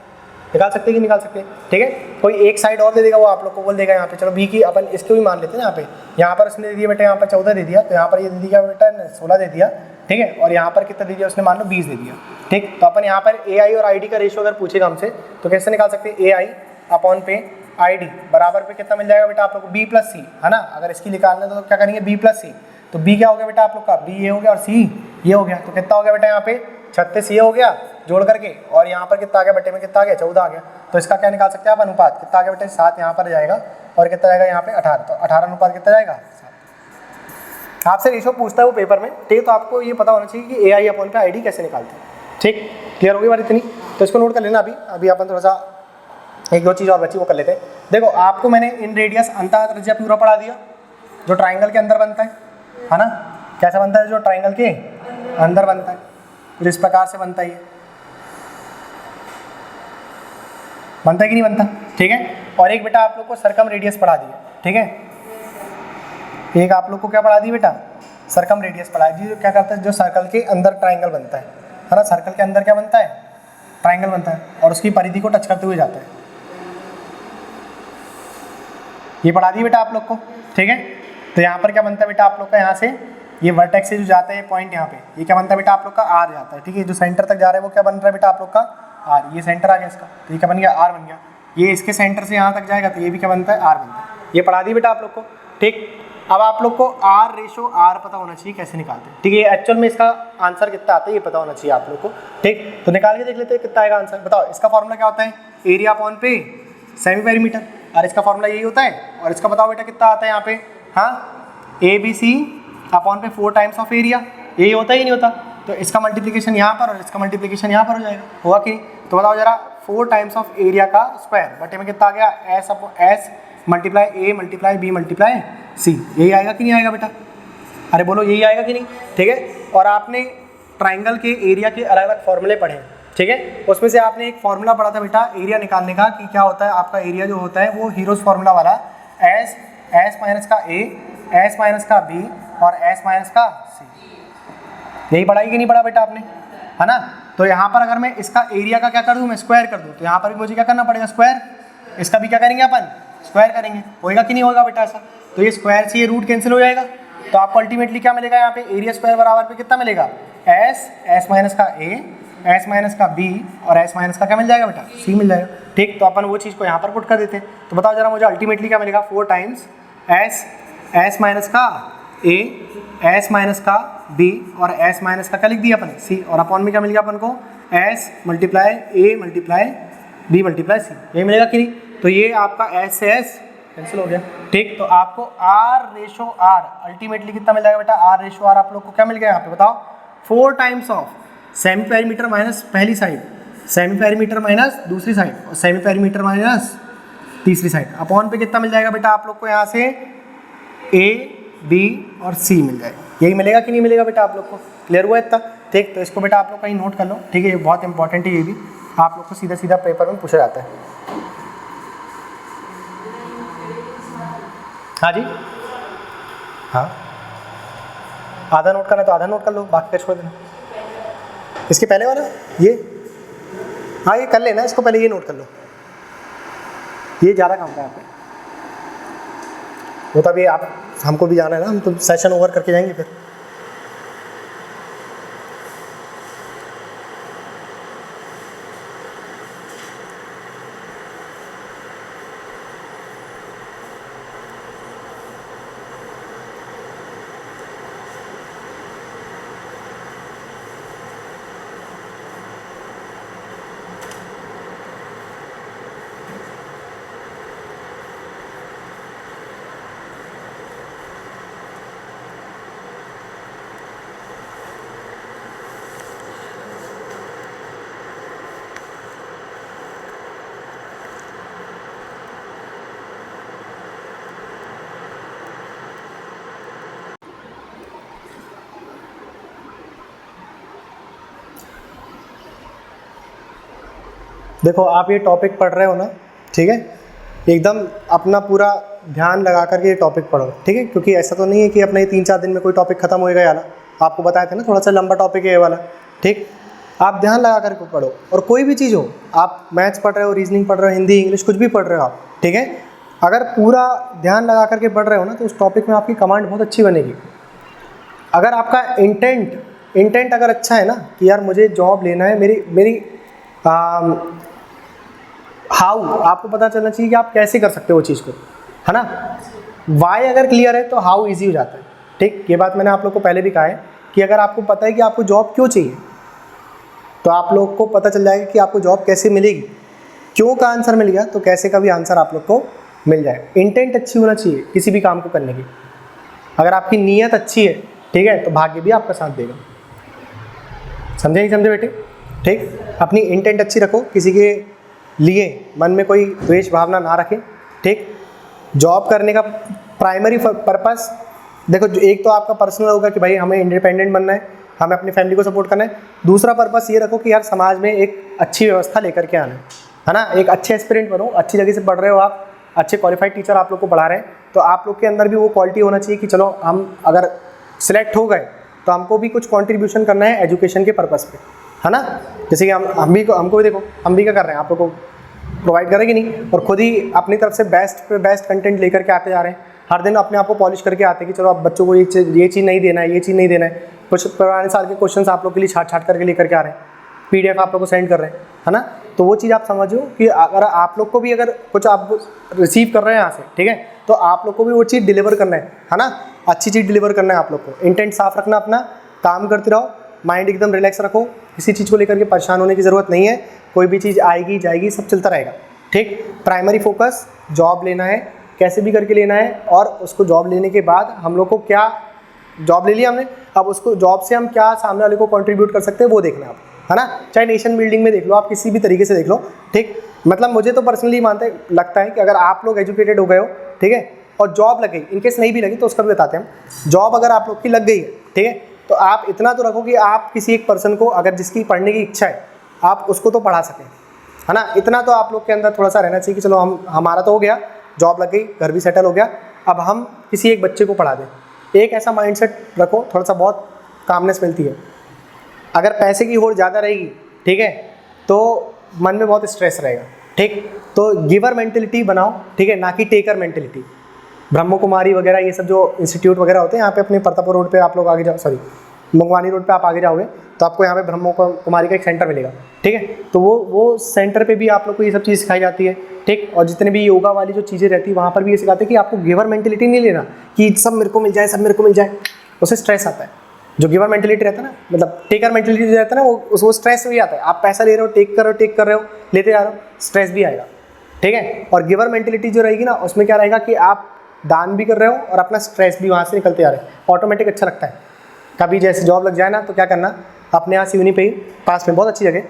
कि निकाल सकते हैं, ठीक है। कोई एक साइड और दे देगा, वो आप लोग को बोल देगा यहाँ पे, चलो बी की अपन इसको भी मान लेते हैं। यहाँ पर उसने दे दिया बेटा, यहाँ पर 14 दे दिया, तो यहाँ पर ये दे दिया बेटा 16 दे दिया, ठीक है। और यहाँ पर कितना दे दिया उसने, मान लो 20 दे दिया, ठीक। तो अपन यहाँ पर ए आई और आई डी का रेशो अगर पूछेगा हमसे, तो कैसे निकाल सकते हैं, ए आई अपॉन पे आई डी बराबर पे कितना मिल जाएगा बेटा आप लोग को, बी प्लस सी, है ना। अगर इसकी निकालना है तो क्या करेंगे, बी प्लस सी, तो बी क्या हो गया बेटा आप लोग का, बी ये हो गया और सी ये हो गया, तो कितना हो गया बेटा यहाँ पे 36 ये हो गया जोड़ करके, और यहाँ पर कितना आ गया बटे में, कितना आ गया 14 आ गया। तो इसका क्या निकाल सकते हैं आप, अनुपात कितना आ गया बेटा, 7 यहाँ पर जाएगा, और कितना जाएगा यहाँ पे 18, तो 18 अनुपात कितना जाएगा, 7। आपसे रेशो पूछता है वो पेपर में, ठीक है, तो आपको ये पता होना चाहिए कि AI अपॉन पे ID कैसे निकालते हैं। ठीक, क्लियर होगी बात इतनी? तो इसको नोट कर लेना। अभी अपन थोड़ा सा एक दो चीज़ और बची वो कर लेते हैं। देखो आपको मैंने इन रेडियस अंतःत्रिज्या पूरा पढ़ा दिया, जो ट्राइंगल के अंदर बनता है ना, कैसा बनता है, जो ट्राइंगल के अंदर बनता है, तो इस प्रकार से बनता है, ये बनता है कि नहीं बनता, ठीक है। और एक बेटा आप लोग को सरकम रेडियस पढ़ा दिया, ठीक है, एक आप लोग को क्या पढ़ा दी बेटा, सरकम रेडियस पढ़ा दी, जो क्या करता है, जो सर्कल के अंदर ट्राइंगल बनता है ना, सर्कल के अंदर क्या बनता है, ट्राइंगल बनता है, और उसकी परिधि को टच करते हुए जाता है, ये पढ़ा दी बेटा आप लोग को, ठीक है। तो यहाँ पर क्या बनता है बेटा आप लोग का, यहाँ से ये वर्टेक्स से जो जाता है पॉइंट यहाँ पे, ये क्या बनता है बेटा आप लोग का, R जाता है, ठीक है। जो सेंटर तक जा रहा है वो क्या बन रहा है बेटा आप लोग का, R, ये सेंटर आ गया इसका, तो ये क्या बन गया, R बन गया। ये इसके सेंटर से यहाँ तक जाएगा तो ये भी क्या बनता है, R बनता है। ये पढ़ा दी बेटा आप लोग को, ठीक। अब आप लोग को R रेशो R पता होना चाहिए कैसे निकालते हैं, ठीक है। एक्चुअल में इसका आंसर कितना आता है ये पता होना चाहिए आप लोग को, ठीक। तो निकाल के देख लेते हैं कितना आएगा आंसर। बताओ इसका फॉर्मूला क्या होता है, एरिया अपॉन पे सेमी पेरीमीटर, और इसका फॉर्मूला यही होता है। और इसका बताओ बेटा कितना आता है यहाँ पे, हाँ, ABC अपॉन पे 4 टाइम्स ऑफ एरिया, यही होता है, ही नहीं होता। तो इसका मल्टीप्लिकेशन यहाँ पर और इसका मल्टीप्लिकेशन यहाँ पर हो जाएगा, होगा कि नहीं? तो बताओ जरा 4 टाइम्स ऑफ एरिया का स्क्वायर बटे में कितना आ गया, S multiply A multiply B multiply C, यही आएगा कि नहीं आएगा बेटा, अरे बोलो यही आएगा कि नहीं, ठीक है। और आपने ट्राइंगल के एरिया के अलग अलग फॉर्मूले पढ़े, ठीक है। उसमें से आपने एक फॉर्मूला पढ़ा था बेटा एरिया निकालने का, कि क्या होता है आपका एरिया जो होता है वो हीरोज फॉर्मूला वाला, S माइनस का A, S माइनस का B और S माइनस का C, यही पढ़ाई कि नहीं पढ़ा बेटा आपने, है ना। तो यहाँ पर अगर मैं इसका एरिया का क्या कर दूँ, मैं स्क्वायर कर दूँ, तो यहाँ पर भी मुझे क्या करना पड़ेगा, स्क्वायर, इसका भी क्या करेंगे अपन, स्क्वायर करेंगे, होएगा कि नहीं होगा बेटा ऐसा। तो ये स्क्वायर से ये रूट कैंसिल हो जाएगा, तो आपको अल्टीमेटली क्या मिलेगा यहाँ पे, एरिया स्क्वायर बराबर पे कितना मिलेगा, S माइनस का A, S माइनस का B और S माइनस का क्या मिल जाएगा बेटा, C मिल जाएगा, ठीक। तो अपन वो चीज़ को यहाँ पर पुट कर देते हैं। तो बताओ जरा मुझे अल्टीमेटली क्या मिलेगा, 4 टाइम्स S माइनस का A, S माइनस का B और S माइनस का क्या लिख दिया अपन, C, और अपॉन में क्या मिल गया अपन को, S multiply A multiply B multiply C, यही मिलेगा कि नहीं। तो ये आपका S से S कैंसिल हो गया, ठीक। तो आपको R रेशो R अल्टीमेटली कितना मिल जाएगा बेटा, R रेशो R आप लोग को क्या मिल गया यहाँ पे बताओ, 4 times of semi perimeter minus पहली साइड, सेमी पेरीमीटर माइनस दूसरी साइड और सेमी पेरीमीटर माइनस तीसरी साइड, अपॉन पे कितना मिल जाएगा बेटा आप लोग को, यहाँ से A B और C मिल जाएगा, यही मिलेगा कि नहीं मिलेगा बेटा आप लोग को, क्लियर हुआ इतना, ठीक। तो इसको बेटा आप लोग कहीं नोट कर लो, ठीक है, ये बहुत इंपॉर्टेंट है, ये भी आप लोग को सीधा सीधा पेपर में पूछा जाता है। हाँ जी, हाँ, आधा नोट करना तो आधा नोट कर लो, बाकी का छोड़ देना। इसके पहले वाला ये, हाँ ये कर लेना, इसको पहले ये नोट कर लो, ये ज़्यादा काम का है आपको, वो तो अभी आप हमको भी जाना है ना, हम तो सेशन ओवर करके जाएंगे फिर। देखो आप ये टॉपिक पढ़ रहे हो ना, ठीक है, एकदम अपना पूरा ध्यान लगा करके ये टॉपिक पढ़ो, ठीक है, क्योंकि ऐसा तो नहीं है कि अपने 3-4 दिन में कोई टॉपिक खत्म होएगा या ना, आपको बताया था ना थोड़ा सा लंबा टॉपिक है ये वाला, ठीक। आप ध्यान लगा करके पढ़ो, और कोई भी चीज़ हो, आप मैथ्स पढ़ रहे हो, रीजनिंग पढ़ रहे हो, हिंदी इंग्लिश कुछ भी पढ़ रहे हो आप, ठीक है, अगर पूरा ध्यान लगा करके पढ़ रहे हो ना तो उस टॉपिक में आपकी कमांड बहुत अच्छी बनेगी। अगर आपका इंटेंट अगर अच्छा है ना कि यार मुझे जॉब लेना है, मेरी हाउ आपको पता चलना चाहिए कि आप कैसे कर सकते हो वो चीज़ को, है ना। वाई अगर क्लियर है तो हाउ इजी हो जाता है, ठीक। ये बात मैंने आप लोग को पहले भी कहा है कि अगर आपको पता है कि आपको जॉब क्यों चाहिए तो आप लोग को पता चल जाएगा कि आपको जॉब कैसे मिलेगी। क्यों का आंसर मिल गया तो कैसे का भी आंसर आप लोग को मिल जाएगा। इंटेंट अच्छी होना चाहिए किसी भी काम को करने की, अगर आपकी नीयत अच्छी है, ठीक है, तो भाग्य भी आपका साथ देगा। समझे नहीं समझे बेटे? ठीक, अपनी इंटेंट अच्छी रखो, किसी के लिए मन में कोई द्वेष भावना ना रखें। ठीक, जॉब करने का प्राइमरी पर्पस देखो, एक तो आपका पर्सनल होगा कि भाई हमें इंडिपेंडेंट बनना है, हमें अपनी फैमिली को सपोर्ट करना है। दूसरा पर्पस ये रखो कि यार समाज में एक अच्छी व्यवस्था लेकर के आना है ना। एक अच्छे एस्पिरेंट बनो, अच्छी जगह से पढ़ रहे हो आप, अच्छे क्वालिफाइड टीचर आप लोग को पढ़ा रहे हैं, तो आप लोग के अंदर भी वो क्वालिटी होना चाहिए कि चलो हम अगर सिलेक्ट हो गए तो हमको भी कुछ कंट्रीब्यूशन करना है एजुकेशन के पर्पस पे, है ना। जैसे कि हमको भी देखो, हम भी क्या कर रहे हैं, आप लोग को प्रोवाइड करेंगे नहीं, और खुद ही अपनी तरफ से बेस्ट पे बेस्ट कंटेंट लेकर के आते जा रहे हैं। हर दिन अपने आप को पॉलिश करके आते हैं कि चलो अब बच्चों को ये चीज़ नहीं देना है, ये चीज़ नहीं देना है। कुछ पुराने साल के क्वेश्चन आप लोग के लिए छाट करके लेकर के आ रहे हैं, PDF आप लोग को सेंड कर रहे हैं, है ना। तो वो चीज़ आप समझो कि अगर आप लोग को भी अगर कुछ आप रिसीव कर रहे हैं यहाँ से, ठीक है, तो आप लोग को भी वो चीज़ डिलीवर करना है ना। अच्छी चीज़ डिलीवर करना है आप लोग को। इंटेंट साफ रखना, अपना काम करते रहो, माइंड एकदम रिलैक्स रखो, किसी चीज़ को लेकर के परेशान होने की ज़रूरत नहीं है। कोई भी चीज़ आएगी जाएगी, सब चलता रहेगा। ठीक, प्राइमरी फोकस जॉब लेना है, कैसे भी करके लेना है, और उसको जॉब लेने के बाद हम लोग को क्या, जॉब ले लिया हमने, अब उसको जॉब से हम क्या सामने वाले को कंट्रीब्यूट कर सकते हैं वो देखना है ना। चाहे नेशन बिल्डिंग में देख लो, आप किसी भी तरीके से देख लो। ठीक, मतलब मुझे तो पर्सनली लगता है कि अगर आप लोग एजुकेटेड हो गए हो, ठीक है, और जॉब लग गई, इनकेस नहीं भी लगी तो उसका भी बताते हैं हम। जॉब अगर आप लोग की लग गई है, ठीक है, तो आप इतना तो रखो कि आप किसी एक पर्सन को, अगर जिसकी पढ़ने की इच्छा है, आप उसको तो पढ़ा सकें, है ना। इतना तो आप लोग के अंदर थोड़ा सा रहना चाहिए कि चलो हमारा तो हो गया, जॉब लग गई, घर भी सेटल हो गया, अब हम किसी एक बच्चे को पढ़ा दें। एक ऐसा माइंडसेट रखो, थोड़ा सा बहुत कामनेस मिलती है। अगर पैसे की होड़ ज़्यादा रहेगी, ठीक है, तो मन में बहुत स्ट्रेस रहेगा। ठीक, तो गिवर मेंटेलिटी बनाओ, ठीक है, ना कि टेकर मेंटेलिटी। ब्रह्म कुमारी वगैरह ये सब जो इंस्टीट्यूट वगैरह होते हैं, यहाँ पे अपने प्रतापपुर रोड पे आप लोग आगे जाओ, सॉरी मंगवानी रोड पे आप आगे जाओगे तो आपको यहाँ पे ब्रह्म कुमारी का एक सेंटर मिलेगा। ठीक है, तो वो सेंटर पे भी आप लोग को ये सब चीज़ सिखाई जाती है। ठीक, और जितने भी योगा वाली जो चीज़ें रहती है वहाँ पर भी ये सिखाते हैं कि आपको गिवर मेंटेलिटी नहीं लेना कि सब मेरे को मिल जाए, सब मेरे को मिल जाए, उससे स्ट्रेस आता है। जो गिवर मेंटेलिटी रहता है ना, मतलब टेकर मेंटेलिटी रहता है ना, वो स्ट्रेस भी आता है। आप पैसा ले रहे हो, टेक कर रहे हो, लेते जा रहे हो, स्ट्रेस भी आएगा। ठीक है, और गिवर मेंटेलिटी जो रहेगी ना, उसमें क्या रहेगा कि आप दान भी कर रहे हो और अपना स्ट्रेस भी वहाँ से निकलते जा रहे हैं, ऑटोमेटिक अच्छा लगता है। कभी जैसे जॉब लग जाए ना तो क्या करना, अपने यहाँ सिवनी पे ही पास में बहुत अच्छी जगह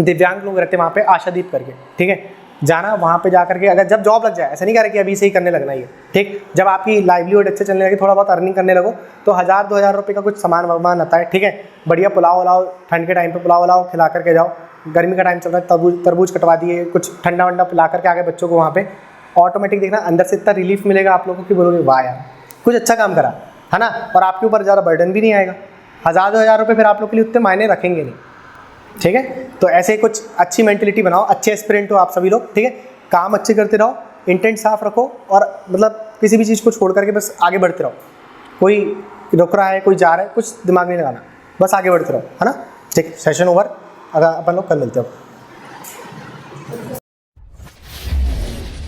दिव्यांग लोग रहते हैं वहाँ पे, आशादीप करके, ठीक है, जाना वहाँ पे जा करके, अगर जब जॉब लग जाए, ऐसा नहीं कह रहे कि अभी से ही करने लगना ही है। ठीक, जब आपकी लाइवलीहुड अच्छे चलने लगे, थोड़ा बहुत अर्निंग करने लगो, तो 1000-2000 रुपये का कुछ सामान वामान आता है। ठीक है, बढ़िया पुलाव वलाव, ठंड के टाइम पे पुलाव वलाव खिला करके जाओ। गर्मी का टाइम चल रहा है, तरबूज कटवा दिए, कुछ ठंडा वंडा पिला करके आगे बच्चों को वहाँ पे, ऑटोमेटिक देखना अंदर से इतना रिलीफ मिलेगा आप लोगों को कि बोलोगे वाह यार कुछ अच्छा काम करा, है ना। और आपके ऊपर ज़्यादा बर्डन भी नहीं आएगा। 1000-2000 रुपये फिर आप लोग के लिए उतने मायने रखेंगे नहीं। ठीक है, तो ऐसे कुछ अच्छी मेंटेलिटी बनाओ, अच्छे एस्पिरेंट हो आप सभी लोग। ठीक है, काम अच्छे करते रहो, इंटेंट साफ रखो, और मतलब किसी भी चीज़ को छोड़ करके बस आगे बढ़ते रहो। कोई रुक रहा है, कोई जा रहा है, कुछ दिमाग नहीं लगाना, बस आगे बढ़ते रहो, है ना। ठीक, सेशन ओवर, अगर अपन लोग कल मिलते हो।